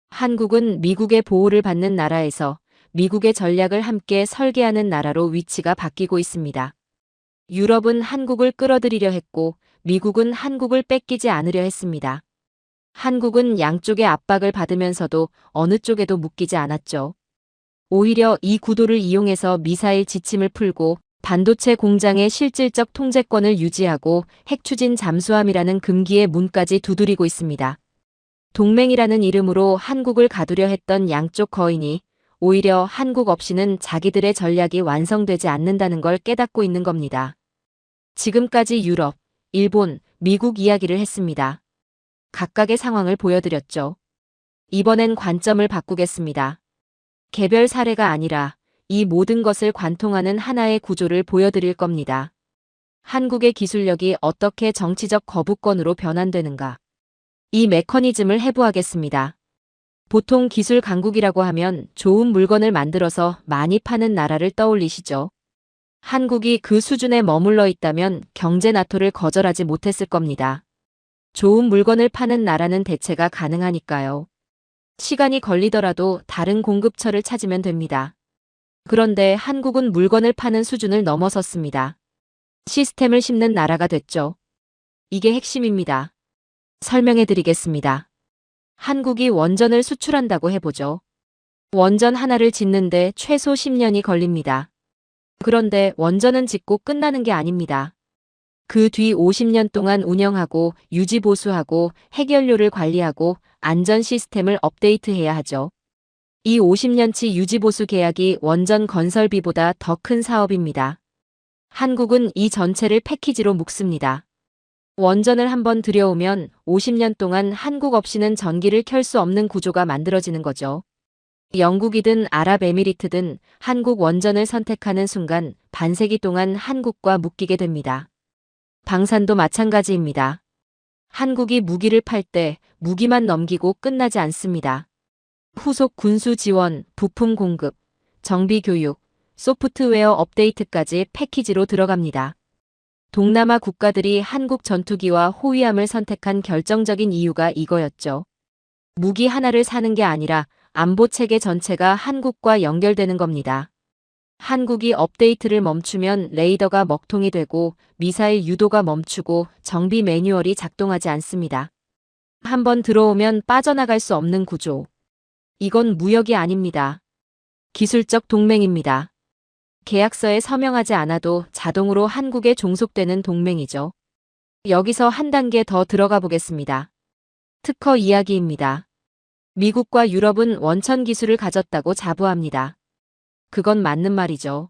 한국은 미국의 보호를 받는 나라에서 미국의 전략을 함께 설계하는 나라로 위치가 바뀌고 있습니다. 유럽은 한국을 끌어들이려 했고 미국은 한국을 뺏기지 않으려 했습니다. 한국은 양쪽의 압박을 받으면서도 어느 쪽에도 묶이지 않았죠. 오히려 이 구도를 이용해서 미사일 지침을 풀고 반도체 공장의 실질적 통제권을 유지하고 핵추진 잠수함이라는 금기의 문까지 두드리고 있습니다. 동맹이라는 이름으로 한국을 가두려 했던 양쪽 거인이 오히려 한국 없이는 자기들의 전략이 완성되지 않는다는 걸 깨닫고 있는 겁니다. 지금까지 유럽, 일본, 미국 이야기를 했습니다. 각각의 상황을 보여드렸죠. 이번엔 관점을 바꾸겠습니다. 개별 사례가 아니라 이 모든 것을 관통하는 하나의 구조를 보여드릴 겁니다. 한국의 기술력이 어떻게 정치적 거부권으로 변환되는가? 이 메커니즘을 해부하겠습니다. 보통 기술 강국이라고 하면 좋은 물건을 만들어서 많이 파는 나라를 떠올리시죠. 한국이 그 수준에 머물러 있다면 경제 나토를 거절하지 못했을 겁니다. 좋은 물건을 파는 나라는 대체가 가능하니까요. 시간이 걸리더라도 다른 공급처를 찾으면 됩니다. 그런데 한국은 물건을 파는 수준을 넘어섰습니다. 시스템을 심는 나라가 됐죠. 이게 핵심입니다. 설명해 드리겠습니다. 한국이 원전을 수출한다고 해보죠. 원전 하나를 짓는데 최소 10년이 걸립니다. 그런데 원전은 짓고 끝나는 게 아닙니다. 그 뒤 50년 동안 운영하고 유지 보수하고 핵연료를 관리하고 안전 시스템을 업데이트해야 하죠. 이 50년치 유지 보수 계약이 원전 건설비보다 더 큰 사업입니다. 한국은 이 전체를 패키지로 묶습니다. 원전을 한번 들여오면 50년 동안 한국 없이는 전기를 켤 수 없는 구조가 만들어지는 거죠. 영국이든 아랍에미리트든 한국 원전을 선택하는 순간 반세기 동안 한국과 묶이게 됩니다. 방산도 마찬가지입니다. 한국이 무기를 팔 때 무기만 넘기고 끝나지 않습니다. 후속 군수 지원, 부품 공급, 정비 교육, 소프트웨어 업데이트까지 패키지로 들어갑니다. 동남아 국가들이 한국 전투기와 호위함을 선택한 결정적인 이유가 이거였죠. 무기 하나를 사는 게 아니라 안보 체계 전체가 한국과 연결되는 겁니다. 한국이 업데이트를 멈추면 레이더가 먹통이 되고 미사일 유도가 멈추고 정비 매뉴얼이 작동하지 않습니다. 한번 들어오면 빠져나갈 수 없는 구조. 이건 무역이 아닙니다. 기술적 동맹입니다. 계약서에 서명하지 않아도 자동으로 한국에 종속되는 동맹이죠. 여기서 한 단계 더 들어가 보겠습니다. 특허 이야기입니다. 미국과 유럽은 원천 기술을 가졌다고 자부합니다. 그건 맞는 말이죠.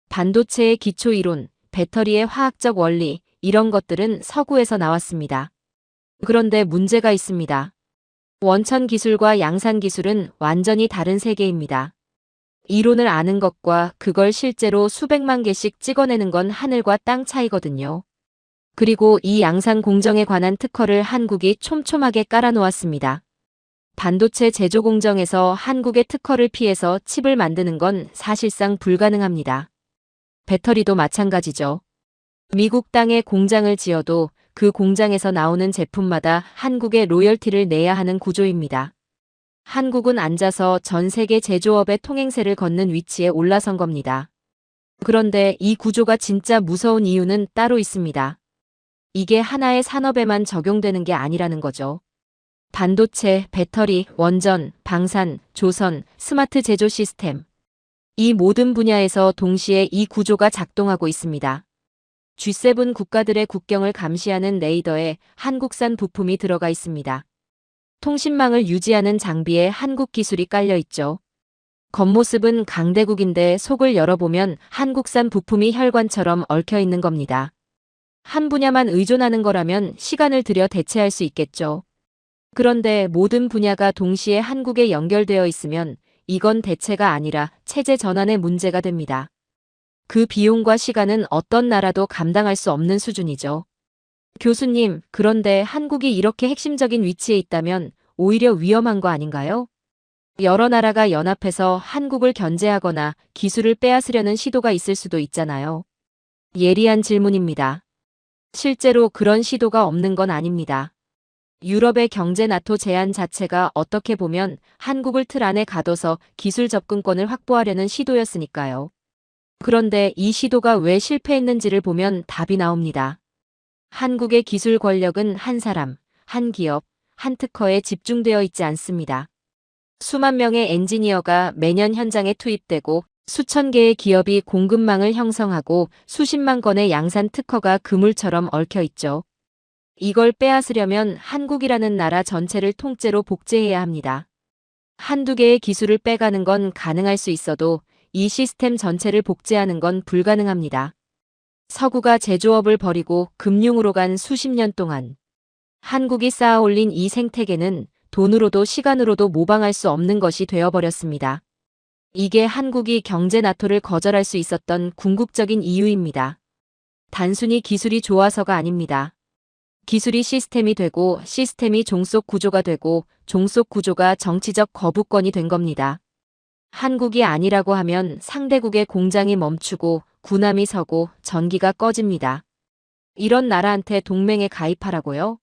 반도체의 기초 이론, 배터리의 화학적 원리, 이런 것들은 서구에서 나왔습니다. 그런데 문제가 있습니다. 원천 기술과 양산 기술은 완전히 다른 세계입니다. 이론을 아는 것과 그걸 실제로 수백만 개씩 찍어내는 건 하늘과 땅 차이거든요. 그리고 이 양산 공정에 관한 특허를 한국이 촘촘하게 깔아놓았습니다. 반도체 제조 공정에서 한국의 특허를 피해서 칩을 만드는 건 사실상 불가능합니다. 배터리도 마찬가지죠. 미국 땅에 공장을 지어도 그 공장에서 나오는 제품마다 한국에 로열티를 내야 하는 구조입니다. 한국은 앉아서 전 세계 제조업의 통행세를 걷는 위치에 올라선 겁니다. 그런데 이 구조가 진짜 무서운 이유는 따로 있습니다. 이게 하나의 산업에만 적용되는 게 아니라는 거죠. 반도체, 배터리, 원전, 방산, 조선, 스마트 제조 시스템. 이 모든 분야에서 동시에 이 구조가 작동하고 있습니다. G7 국가들의 국경을 감시하는 레이더에 한국산 부품이 들어가 있습니다. 통신망을 유지하는 장비에 한국 기술이 깔려 있죠. 겉모습은 강대국인데 속을 열어보면 한국산 부품이 혈관처럼 얽혀 있는 겁니다. 한 분야만 의존하는 거라면 시간을 들여 대체할 수 있겠죠. 그런데 모든 분야가 동시에 한국에 연결되어 있으면 이건 대체가 아니라 체제 전환의 문제가 됩니다. 그 비용과 시간은 어떤 나라도 감당할 수 없는 수준이죠. 교수님, 그런데 한국이 이렇게 핵심적인 위치에 있다면 오히려 위험한 거 아닌가요? 여러 나라가 연합해서 한국을 견제하거나 기술을 빼앗으려는 시도가 있을 수도 있잖아요. 예리한 질문입니다. 실제로 그런 시도가 없는 건 아닙니다. 유럽의 경제 나토 제안 자체가 어떻게 보면 한국을 틀 안에 가둬서 기술 접근권을 확보하려는 시도였으니까요. 그런데 이 시도가 왜 실패했는지를 보면 답이 나옵니다. 한국의 기술 권력은 한 사람, 한 기업, 한 특허에 집중되어 있지 않습니다. 수만 명의 엔지니어가 매년 현장에 투입되고 수천 개의 기업이 공급망을 형성하고 수십만 건의 양산 특허가 그물처럼 얽혀 있죠. 이걸 빼앗으려면 한국이라는 나라 전체를 통째로 복제해야 합니다. 한두 개의 기술을 빼가는 건 가능할 수 있어도 이 시스템 전체를 복제하는 건 불가능합니다. 서구가 제조업을 버리고 금융으로 간 수십 년 동안 한국이 쌓아올린 이 생태계는 돈으로도 시간으로도 모방할 수 없는 것이 되어버렸습니다. 이게 한국이 경제 나토를 거절할 수 있었던 궁극적인 이유입니다. 단순히 기술이 좋아서가 아닙니다. 기술이 시스템이 되고 시스템이 종속 구조가 되고 종속 구조가 정치적 거부권이 된 겁니다. 한국이 아니라고 하면 상대국의 공장이 멈추고 군함이 서고 전기가 꺼집니다. 이런 나라한테 동맹에 가입하라고요?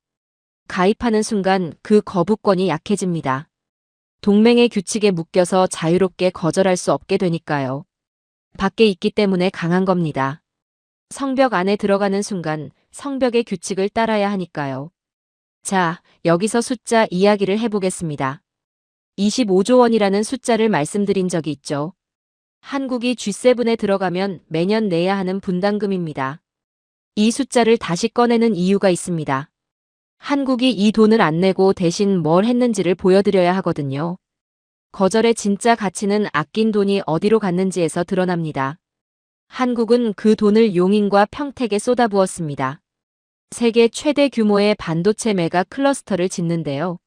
가입하는 순간 그 거부권이 약해집니다. 동맹의 규칙에 묶여서 자유롭게 거절할 수 없게 되니까요. 밖에 있기 때문에 강한 겁니다. 성벽 안에 들어가는 순간 성벽의 규칙을 따라야 하니까요. 자, 여기서 숫자 이야기를 해보겠습니다. 25조 원이라는 숫자를 말씀드린 적이 있죠. 한국이 G7에 들어가면 매년 내야 하는 분담금입니다. 이 숫자를 다시 꺼내는 이유가 있습니다. 한국이 이 돈을 안 내고 대신 뭘 했는지를 보여드려야 하거든요. 거절의 진짜 가치는 아낀 돈이 어디로 갔는지에서 드러납니다. 한국은 그 돈을 용인과 평택에 쏟아부었습니다. 세계 최대 규모의 반도체 메가 클러스터를 짓는데요.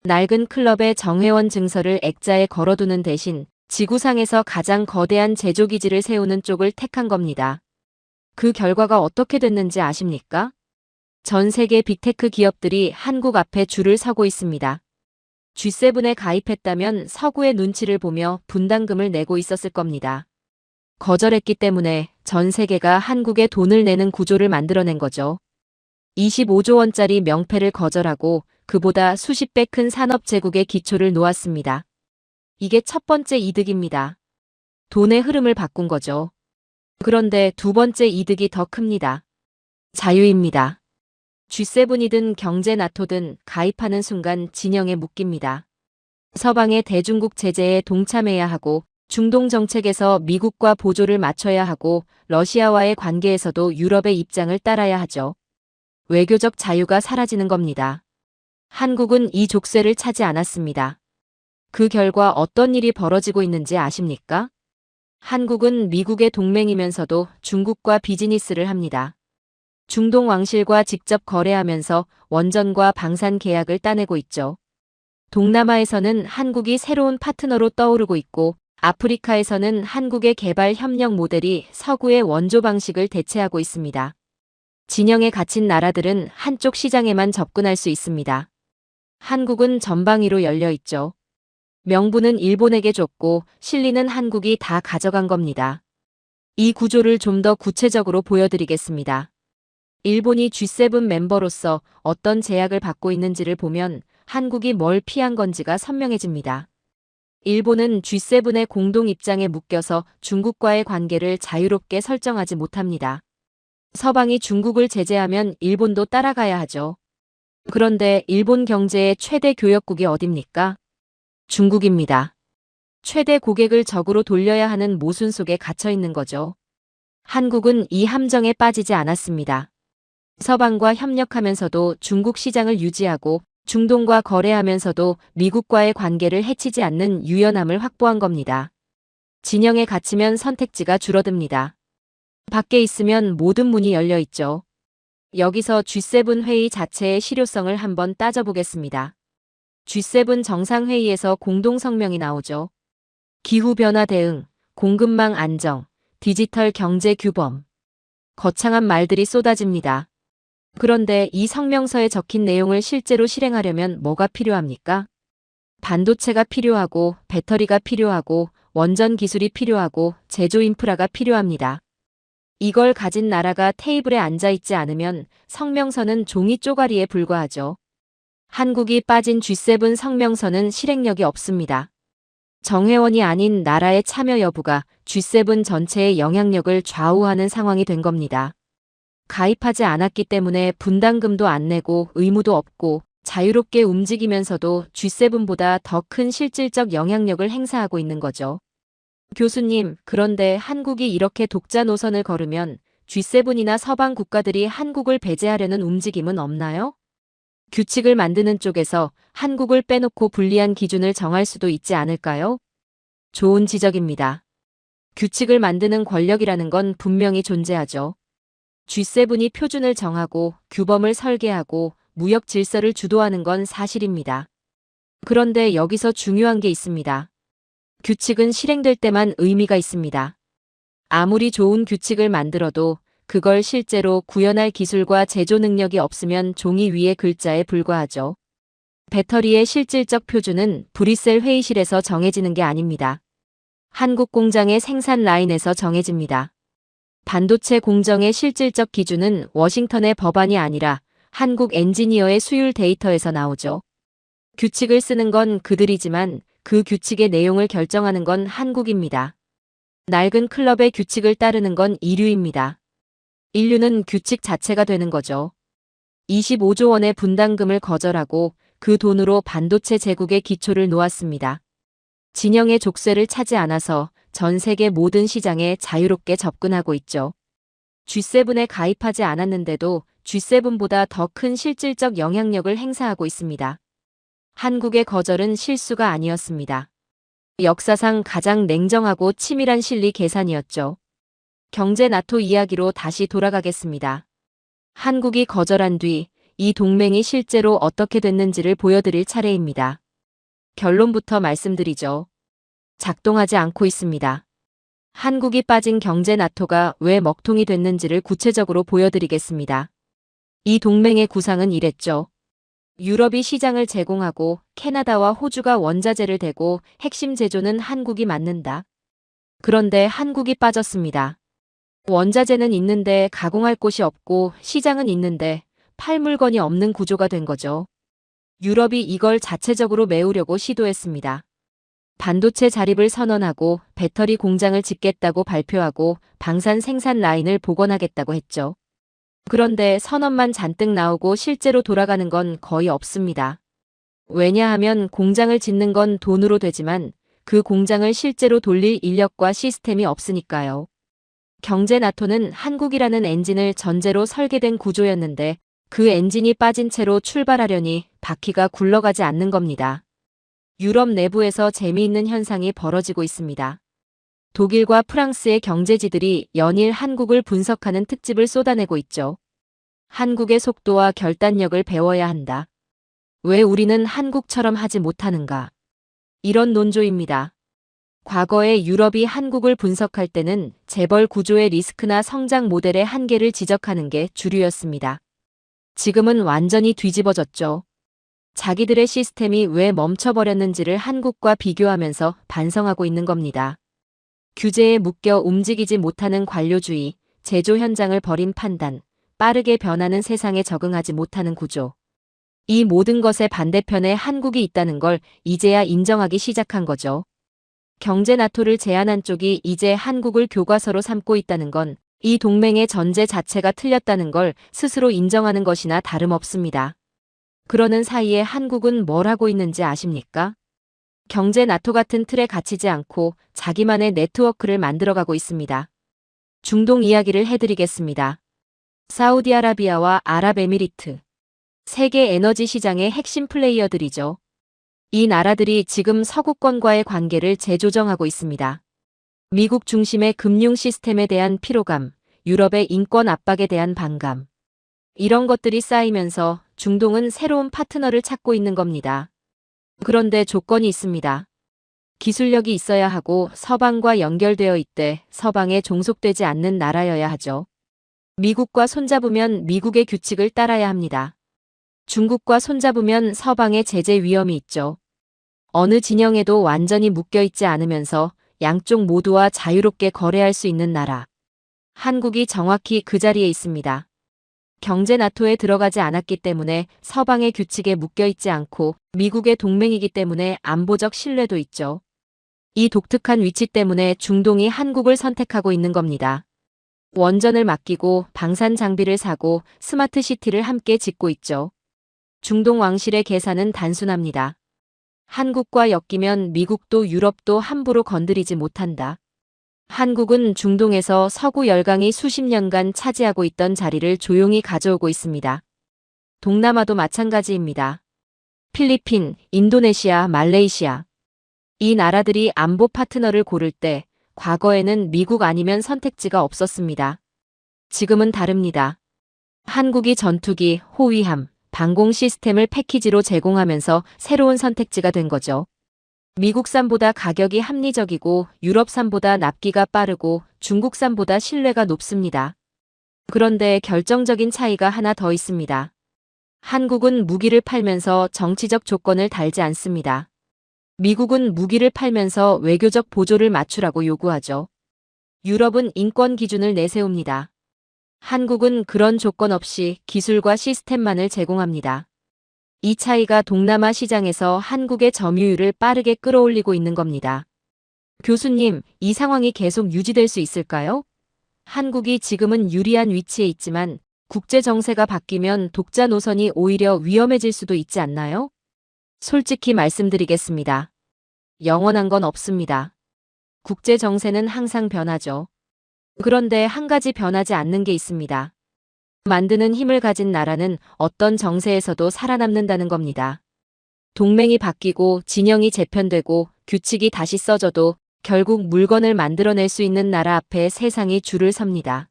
낡은 클럽의 정회원 증서를 액자에 걸어두는 대신 지구상에서 가장 거대한 제조기지를 세우는 쪽을 택한 겁니다. 그 결과가 어떻게 됐는지 아십니까? 전 세계 빅테크 기업들이 한국 앞에 줄을 서고 있습니다. G7에 가입했다면 서구의 눈치를 보며 분담금을 내고 있었을 겁니다. 거절했기 때문에 전 세계가 한국에 돈을 내는 구조를 만들어낸 거죠. 25조 원짜리 명패를 거절하고 그보다 수십 배 큰 산업 제국의 기초를 놓았습니다. 이게 첫 번째 이득입니다. 돈의 흐름을 바꾼 거죠. 그런데 두 번째 이득이 더 큽니다. 자유입니다. G7이든 경제 나토든 가입하는 순간 진영에 묶입니다. 서방의 대중국 제재에 동참해야 하고 중동 정책에서 미국과 보조를 맞춰야 하고 러시아와의 관계에서도 유럽의 입장을 따라야 하죠. 외교적 자유가 사라지는 겁니다. 한국은 이 족쇄를 차지 않았습니다. 그 결과 어떤 일이 벌어지고 있는지 아십니까? 한국은 미국의 동맹이면서도 중국과 비즈니스를 합니다. 중동 왕실과 직접 거래하면서 원전과 방산 계약을 따내고 있죠. 동남아에서는 한국이 새로운 파트너로 떠오르고 있고 아프리카에서는 한국의 개발 협력 모델이 서구의 원조 방식을 대체하고 있습니다. 진영에 갇힌 나라들은 한쪽 시장에만 접근할 수 있습니다. 한국은 전방위로 열려 있죠. 명분은 일본에게 줬고 실리는 한국이 다 가져간 겁니다. 이 구조를 좀 더 구체적으로 보여드리겠습니다. 일본이 G7 멤버로서 어떤 제약을 받고 있는지를 보면 한국이 뭘 피한 건지가 선명해집니다. 일본은 G7의 공동 입장에 묶여서 중국과의 관계를 자유롭게 설정하지 못합니다. 서방이 중국을 제재하면 일본도 따라가야 하죠. 그런데 일본 경제의 최대 교역국이 어딥니까? 중국입니다. 최대 고객을 적으로 돌려야 하는 모순 속에 갇혀 있는 거죠. 한국은 이 함정에 빠지지 않았습니다. 서방과 협력하면서도 중국 시장을 유지하고 중동과 거래하면서도 미국과의 관계를 해치지 않는 유연함을 확보한 겁니다. 진영에 갇히면 선택지가 줄어듭니다. 밖에 있으면 모든 문이 열려 있죠. 여기서 G7 회의 자체의 실효성을 한번 따져보겠습니다. G7 정상회의에서 공동성명이 나오죠. 기후변화 대응, 공급망 안정, 디지털 경제 규범. 거창한 말들이 쏟아집니다. 그런데 이 성명서에 적힌 내용을 실제로 실행하려면 뭐가 필요합니까? 반도체가 필요하고 배터리가 필요하고 원전 기술이 필요하고 제조 인프라가 필요합니다. 이걸 가진 나라가 테이블에 앉아있지 않으면 성명서는 종이 쪼가리에 불과하죠. 한국이 빠진 G7 성명서는 실행력이 없습니다. 정회원이 아닌 나라의 참여 여부가 G7 전체의 영향력을 좌우하는 상황이 된 겁니다. 가입하지 않았기 때문에 분담금도 안 내고 의무도 없고 자유롭게 움직이면서도 G7보다 더 큰 실질적 영향력을 행사하고 있는 거죠. 교수님, 그런데 한국이 이렇게 독자 노선을 걸으면 G7이나 서방 국가들이 한국을 배제하려는 움직임은 없나요? 규칙을 만드는 쪽에서 한국을 빼놓고 불리한 기준을 정할 수도 있지 않을까요? 좋은 지적입니다. 규칙을 만드는 권력이라는 건 분명히 존재하죠. G7이 표준을 정하고 규범을 설계하고 무역 질서를 주도하는 건 사실입니다. 그런데 여기서 중요한 게 있습니다. 규칙은 실행될 때만 의미가 있습니다. 아무리 좋은 규칙을 만들어도 그걸 실제로 구현할 기술과 제조 능력이 없으면 종이 위의 글자에 불과하죠. 배터리의 실질적 표준은 브뤼셀 회의실에서 정해지는 게 아닙니다. 한국 공장의 생산 라인에서 정해집니다. 반도체 공정의 실질적 기준은 워싱턴의 법안이 아니라 한국 엔지니어의 수율 데이터에서 나오죠. 규칙을 쓰는 건 그들이지만 그 규칙의 내용을 결정하는 건 한국입니다. 낡은 클럽의 규칙을 따르는 건 인류입니다. 인류는 규칙 자체가 되는 거죠. 25조 원의 분담금을 거절하고 그 돈으로 반도체 제국의 기초를 놓았습니다. 진영의 족쇄를 차지 않아서 전 세계 모든 시장에 자유롭게 접근하고 있죠. G7에 가입하지 않았는데도 G7보다 더 큰 실질적 영향력을 행사하고 있습니다. 한국의 거절은 실수가 아니었습니다. 역사상 가장 냉정하고 치밀한 실리 계산이었죠. 경제 나토 이야기로 다시 돌아가겠습니다. 한국이 거절한 뒤 이 동맹이 실제로 어떻게 됐는지를 보여드릴 차례입니다. 결론부터 말씀드리죠. 작동하지 않고 있습니다. 한국이 빠진 경제 나토가 왜 먹통이 됐는지를 구체적으로 보여드리겠습니다. 이 동맹의 구상은 이랬죠. 유럽이 시장을 제공하고 캐나다와 호주가 원자재를 대고 핵심 제조는 한국이 맡는다. 그런데 한국이 빠졌습니다. 원자재는 있는데 가공할 곳이 없고 시장은 있는데 팔 물건이 없는 구조가 된 거죠. 유럽이 이걸 자체적으로 메우려고 시도했습니다. 반도체 자립을 선언하고 배터리 공장을 짓겠다고 발표하고 방산 생산 라인을 복원하겠다고 했죠. 그런데 선언만 잔뜩 나오고 실제로 돌아가는 건 거의 없습니다. 왜냐하면 공장을 짓는 건 돈으로 되지만 그 공장을 실제로 돌릴 인력과 시스템이 없으니까요. 경제 나토는 한국이라는 엔진을 전제로 설계된 구조였는데 그 엔진이 빠진 채로 출발하려니 바퀴가 굴러가지 않는 겁니다. 유럽 내부에서 재미있는 현상이 벌어지고 있습니다. 독일과 프랑스의 경제지들이 연일 한국을 분석하는 특집을 쏟아내고 있죠. 한국의 속도와 결단력을 배워야 한다. 왜 우리는 한국처럼 하지 못하는가? 이런 논조입니다. 과거에 유럽이 한국을 분석할 때는 재벌 구조의 리스크나 성장 모델의 한계를 지적하는 게 주류였습니다. 지금은 완전히 뒤집어졌죠. 자기들의 시스템이 왜 멈춰버렸는지를 한국과 비교하면서 반성하고 있는 겁니다. 규제에 묶여 움직이지 못하는 관료주의, 제조 현장을 버린 판단, 빠르게 변하는 세상에 적응하지 못하는 구조. 이 모든 것의 반대편에 한국이 있다는 걸 이제야 인정하기 시작한 거죠. 경제 나토를 제안한 쪽이 이제 한국을 교과서로 삼고 있다는 건 이 동맹의 전제 자체가 틀렸다는 걸 스스로 인정하는 것이나 다름없습니다. 그러는 사이에 한국은 뭘 하고 있는지 아십니까? 경제 나토 같은 틀에 갇히지 않고 자기만의 네트워크를 만들어가고 있습니다. 중동 이야기를 해드리겠습니다. 사우디아라비아와 아랍에미리트. 세계 에너지 시장의 핵심 플레이어들이죠. 이 나라들이 지금 서구권과의 관계를 재조정하고 있습니다. 미국 중심의 금융 시스템에 대한 피로감, 유럽의 인권 압박에 대한 반감. 이런 것들이 쌓이면서 중동은 새로운 파트너를 찾고 있는 겁니다. 그런데 조건이 있습니다. 기술력이 있어야 하고 서방과 연결되어 있되 서방에 종속되지 않는 나라여야 하죠. 미국과 손잡으면 미국의 규칙을 따라야 합니다. 중국과 손잡으면 서방의 제재 위험이 있죠. 어느 진영에도 완전히 묶여있지 않으면서 양쪽 모두와 자유롭게 거래할 수 있는 나라. 한국이 정확히 그 자리에 있습니다. 경제 나토에 들어가지 않았기 때문에 서방의 규칙에 묶여있지 않고 미국의 동맹이기 때문에 안보적 신뢰도 있죠. 이 독특한 위치 때문에 중동이 한국을 선택하고 있는 겁니다. 원전을 맡기고 방산 장비를 사고 스마트 시티를 함께 짓고 있죠. 중동 왕실의 계산은 단순합니다. 한국과 엮이면 미국도 유럽도 함부로 건드리지 못한다. 한국은 중동에서 서구 열강이 수십 년간 차지하고 있던 자리를 조용히 가져오고 있습니다. 동남아도 마찬가지입니다. 필리핀, 인도네시아, 말레이시아. 이 나라들이 안보 파트너를 고를 때 과거에는 미국 아니면 선택지가 없었습니다. 지금은 다릅니다. 한국이 전투기, 호위함, 방공 시스템을 패키지로 제공하면서 새로운 선택지가 된 거죠. 미국산보다 가격이 합리적이고 유럽산보다 납기가 빠르고 중국산보다 신뢰가 높습니다. 그런데 결정적인 차이가 하나 더 있습니다. 한국은 무기를 팔면서 정치적 조건을 달지 않습니다. 미국은 무기를 팔면서 외교적 보조를 맞추라고 요구하죠. 유럽은 인권 기준을 내세웁니다. 한국은 그런 조건 없이 기술과 시스템만을 제공합니다. 이 차이가 동남아 시장에서 한국의 점유율을 빠르게 끌어올리고 있는 겁니다. 교수님, 이 상황이 계속 유지될 수 있을까요? 한국이 지금은 유리한 위치에 있지만 국제 정세가 바뀌면 독자 노선이 오히려 위험해질 수도 있지 않나요? 솔직히 말씀드리겠습니다. 영원한 건 없습니다. 국제 정세는 항상 변하죠. 그런데 한 가지 변하지 않는 게 있습니다. 만드는 힘을 가진 나라는 어떤 정세에서도 살아남는다는 겁니다. 동맹이 바뀌고 진영이 재편되고 규칙이 다시 써져도 결국 물건을 만들어낼 수 있는 나라 앞에 세상이 줄을 섭니다.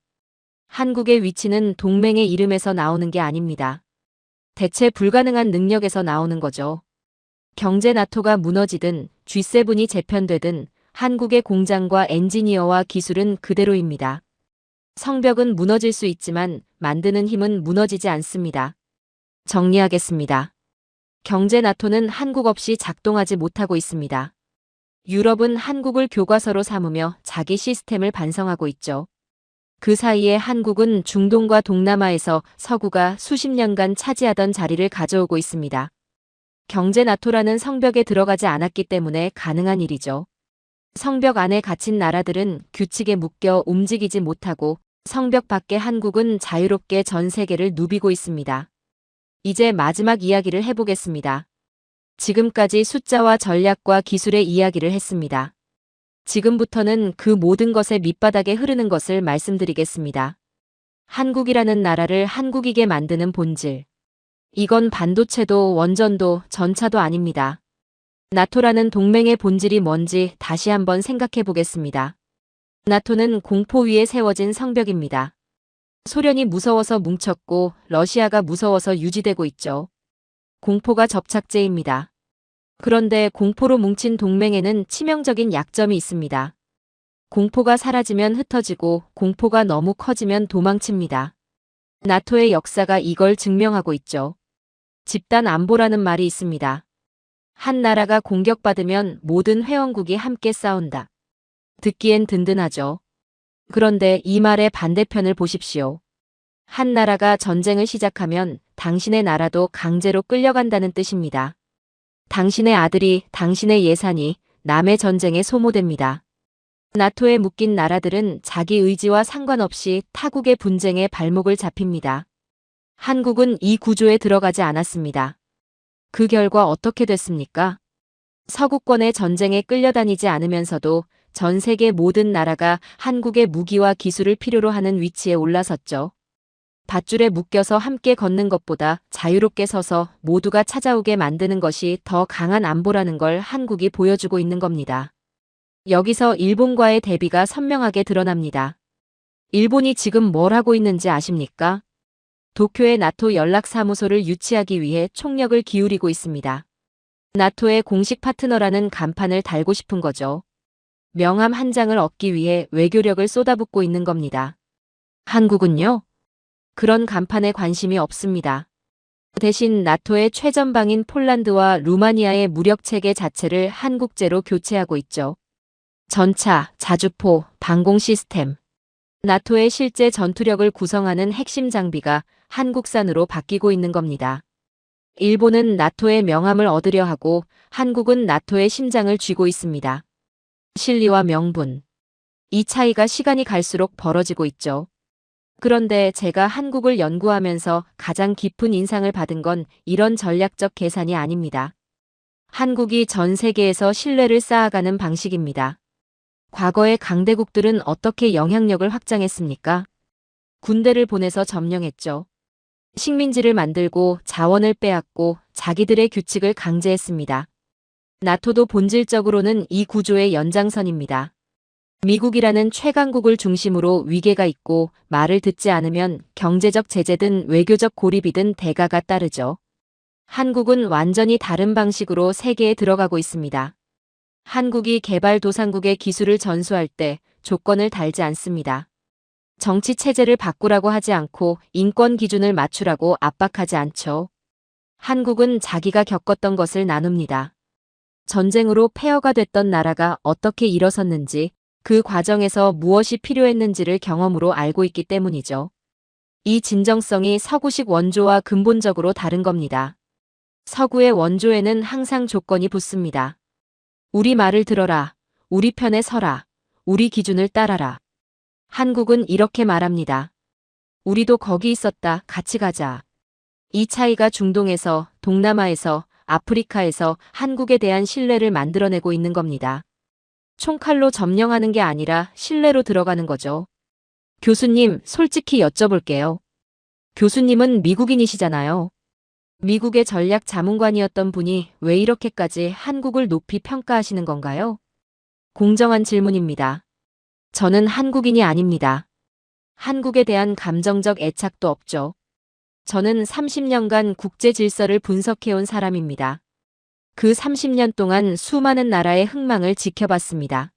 한국의 위치는 동맹의 이름에서 나오는 게 아닙니다. 대체 불가능한 능력에서 나오는 거죠. 경제 나토가 무너지든 G7이 재편되든 한국의 공장과 엔지니어와 기술은 그대로입니다. 성벽은 무너질 수 있지만 만드는 힘은 무너지지 않습니다. 정리하겠습니다. 경제 나토는 한국 없이 작동하지 못하고 있습니다. 유럽은 한국을 교과서로 삼으며 자기 시스템을 반성하고 있죠. 그 사이에 한국은 중동과 동남아에서 서구가 수십 년간 차지하던 자리를 가져오고 있습니다. 경제 나토라는 성벽에 들어가지 않았기 때문에 가능한 일이죠. 성벽 안에 갇힌 나라들은 규칙에 묶여 움직이지 못하고 성벽 밖에 한국은 자유롭게 전 세계를 누비고 있습니다. 이제 마지막 이야기를 해보겠습니다. 지금까지 숫자와 전략과 기술의 이야기를 했습니다. 지금부터는 그 모든 것의 밑바닥에 흐르는 것을 말씀드리겠습니다. 한국이라는 나라를 한국이게 만드는 본질. 이건 반도체도 원전도 전차도 아닙니다. 나토라는 동맹의 본질이 뭔지 다시 한번 생각해 보겠습니다. 나토는 공포 위에 세워진 성벽입니다. 소련이 무서워서 뭉쳤고 러시아가 무서워서 유지되고 있죠. 공포가 접착제입니다. 그런데 공포로 뭉친 동맹에는 치명적인 약점이 있습니다. 공포가 사라지면 흩어지고 공포가 너무 커지면 도망칩니다. 나토의 역사가 이걸 증명하고 있죠. 집단 안보라는 말이 있습니다. 한 나라가 공격받으면 모든 회원국이 함께 싸운다. 듣기엔 든든하죠. 그런데 이 말의 반대편을 보십시오. 한 나라가 전쟁을 시작하면 당신의 나라도 강제로 끌려간다는 뜻입니다. 당신의 아들이, 당신의 예산이 남의 전쟁에 소모됩니다. 나토에 묶인 나라들은 자기 의지와 상관없이 타국의 분쟁에 발목을 잡힙니다. 한국은 이 구조에 들어가지 않았습니다. 그 결과 어떻게 됐습니까? 서구권의 전쟁에 끌려다니지 않으면서도 전 세계 모든 나라가 한국의 무기와 기술을 필요로 하는 위치에 올라섰죠. 밧줄에 묶여서 함께 걷는 것보다 자유롭게 서서 모두가 찾아오게 만드는 것이 더 강한 안보라는 걸 한국이 보여주고 있는 겁니다. 여기서 일본과의 대비가 선명하게 드러납니다. 일본이 지금 뭘 하고 있는지 아십니까? 도쿄에 나토 연락사무소를 유치하기 위해 총력을 기울이고 있습니다. 나토의 공식 파트너라는 간판을 달고 싶은 거죠. 명함 한 장을 얻기 위해 외교력을 쏟아붓고 있는 겁니다. 한국은요? 그런 간판에 관심이 없습니다. 대신 나토의 최전방인 폴란드와 루마니아의 무력체계 자체를 한국제로 교체하고 있죠. 전차, 자주포, 방공 시스템. 나토의 실제 전투력을 구성하는 핵심 장비가 한국산으로 바뀌고 있는 겁니다. 일본은 나토의 명함을 얻으려 하고 한국은 나토의 심장을 쥐고 있습니다. 실리와 명분. 이 차이가 시간이 갈수록 벌어지고 있죠. 그런데 제가 한국을 연구하면서 가장 깊은 인상을 받은 건 이런 전략적 계산이 아닙니다. 한국이 전 세계에서 신뢰를 쌓아가는 방식입니다. 과거의 강대국들은 어떻게 영향력을 확장했습니까? 군대를 보내서 점령했죠. 식민지를 만들고 자원을 빼앗고 자기들의 규칙을 강제했습니다. 나토도 본질적으로는 이 구조의 연장선입니다. 미국이라는 최강국을 중심으로 위계가 있고 말을 듣지 않으면 경제적 제재든 외교적 고립이든 대가가 따르죠. 한국은 완전히 다른 방식으로 세계에 들어가고 있습니다. 한국이 개발도상국의 기술을 전수할 때 조건을 달지 않습니다. 정치 체제를 바꾸라고 하지 않고 인권 기준을 맞추라고 압박하지 않죠. 한국은 자기가 겪었던 것을 나눕니다. 전쟁으로 폐허가 됐던 나라가 어떻게 일어섰는지, 그 과정에서 무엇이 필요했는지를 경험으로 알고 있기 때문이죠. 이 진정성이 서구식 원조와 근본적으로 다른 겁니다. 서구의 원조에는 항상 조건이 붙습니다. 우리 말을 들어라. 우리 편에 서라. 우리 기준을 따라라. 한국은 이렇게 말합니다. 우리도 거기 있었다. 같이 가자. 이 차이가 중동에서, 동남아에서, 아프리카에서 한국에 대한 신뢰를 만들어내고 있는 겁니다. 총칼로 점령하는 게 아니라 신뢰로 들어가는 거죠. 교수님, 솔직히 여쭤볼게요. 교수님은 미국인이시잖아요. 미국의 전략 자문관이었던 분이 왜 이렇게까지 한국을 높이 평가하시는 건가요? 공정한 질문입니다. 저는 한국인이 아닙니다. 한국에 대한 감정적 애착도 없죠. 저는 30년간 국제 질서를 분석해온 사람입니다. 그 30년 동안 수많은 나라의 흥망을 지켜봤습니다.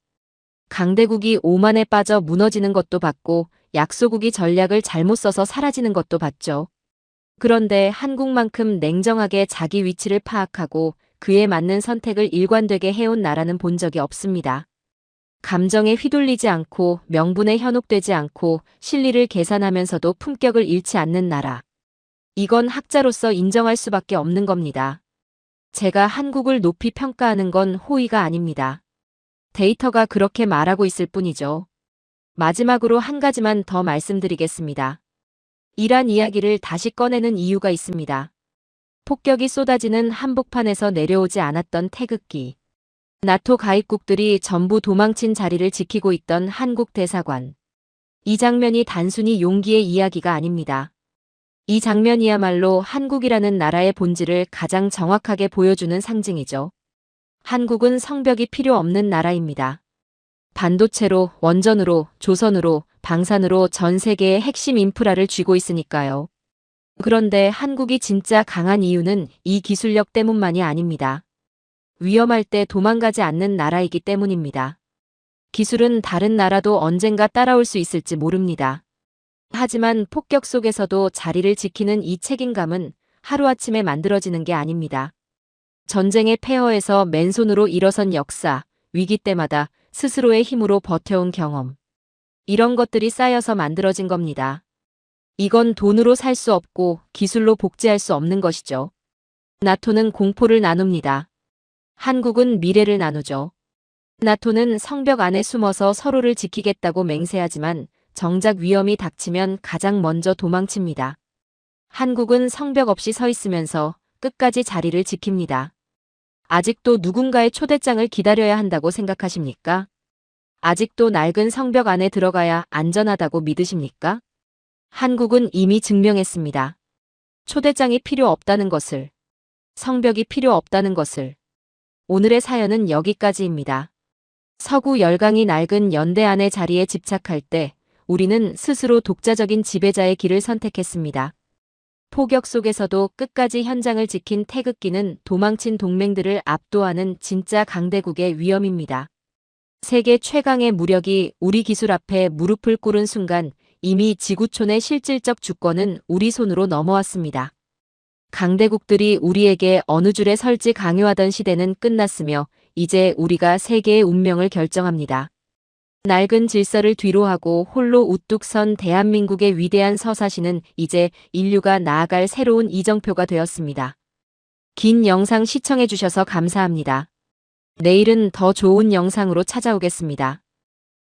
강대국이 오만에 빠져 무너지는 것도 봤고 약소국이 전략을 잘못 써서 사라지는 것도 봤죠. 그런데 한국만큼 냉정하게 자기 위치를 파악하고 그에 맞는 선택을 일관되게 해온 나라는 본 적이 없습니다. 감정에 휘둘리지 않고 명분에 현혹되지 않고 실리를 계산하면서도 품격을 잃지 않는 나라. 이건 학자로서 인정할 수밖에 없는 겁니다. 제가 한국을 높이 평가하는 건 호의가 아닙니다. 데이터가 그렇게 말하고 있을 뿐이죠. 마지막으로 한 가지만 더 말씀드리겠습니다. 이란 이야기를 다시 꺼내는 이유가 있습니다. 폭격이 쏟아지는 한복판에서 내려오지 않았던 태극기. 나토 가입국들이 전부 도망친 자리를 지키고 있던 한국 대사관. 이 장면이 단순히 용기의 이야기가 아닙니다. 이 장면이야말로 한국이라는 나라의 본질을 가장 정확하게 보여주는 상징이죠. 한국은 성벽이 필요 없는 나라입니다. 반도체로, 원전으로, 조선으로, 방산으로 전 세계의 핵심 인프라를 쥐고 있으니까요. 그런데 한국이 진짜 강한 이유는 이 기술력 때문만이 아닙니다. 위험할 때 도망가지 않는 나라이기 때문입니다. 기술은 다른 나라도 언젠가 따라올 수 있을지 모릅니다. 하지만 폭격 속에서도 자리를 지키는 이 책임감은 하루아침에 만들어지는 게 아닙니다. 전쟁의 폐허에서 맨손으로 일어선 역사, 위기 때마다 스스로의 힘으로 버텨온 경험. 이런 것들이 쌓여서 만들어진 겁니다. 이건 돈으로 살 수 없고 기술로 복제할 수 없는 것이죠. 나토는 공포를 나눕니다. 한국은 미래를 나누죠. 나토는 성벽 안에 숨어서 서로를 지키겠다고 맹세하지만 정작 위험이 닥치면 가장 먼저 도망칩니다. 한국은 성벽 없이 서 있으면서 끝까지 자리를 지킵니다. 아직도 누군가의 초대장을 기다려야 한다고 생각하십니까? 아직도 낡은 성벽 안에 들어가야 안전하다고 믿으십니까? 한국은 이미 증명했습니다. 초대장이 필요 없다는 것을, 성벽이 필요 없다는 것을. 오늘의 사연은 여기까지입니다. 서구 열강이 낡은 연대안의 자리에 집착할 때 우리는 스스로 독자적인 지배자의 길을 선택했습니다. 폭격 속에서도 끝까지 현장을 지킨 태극기는 도망친 동맹들을 압도하는 진짜 강대국의 위험입니다. 세계 최강의 무력이 우리 기술 앞에 무릎을 꿇은 순간 이미 지구촌의 실질적 주권은 우리 손으로 넘어왔습니다. 강대국들이 우리에게 어느 줄에 설지 강요하던 시대는 끝났으며 이제 우리가 세계의 운명을 결정합니다. 낡은 질서를 뒤로하고 홀로 우뚝 선 대한민국의 위대한 서사시는 이제 인류가 나아갈 새로운 이정표가 되었습니다. 긴 영상 시청해주셔서 감사합니다. 내일은 더 좋은 영상으로 찾아오겠습니다.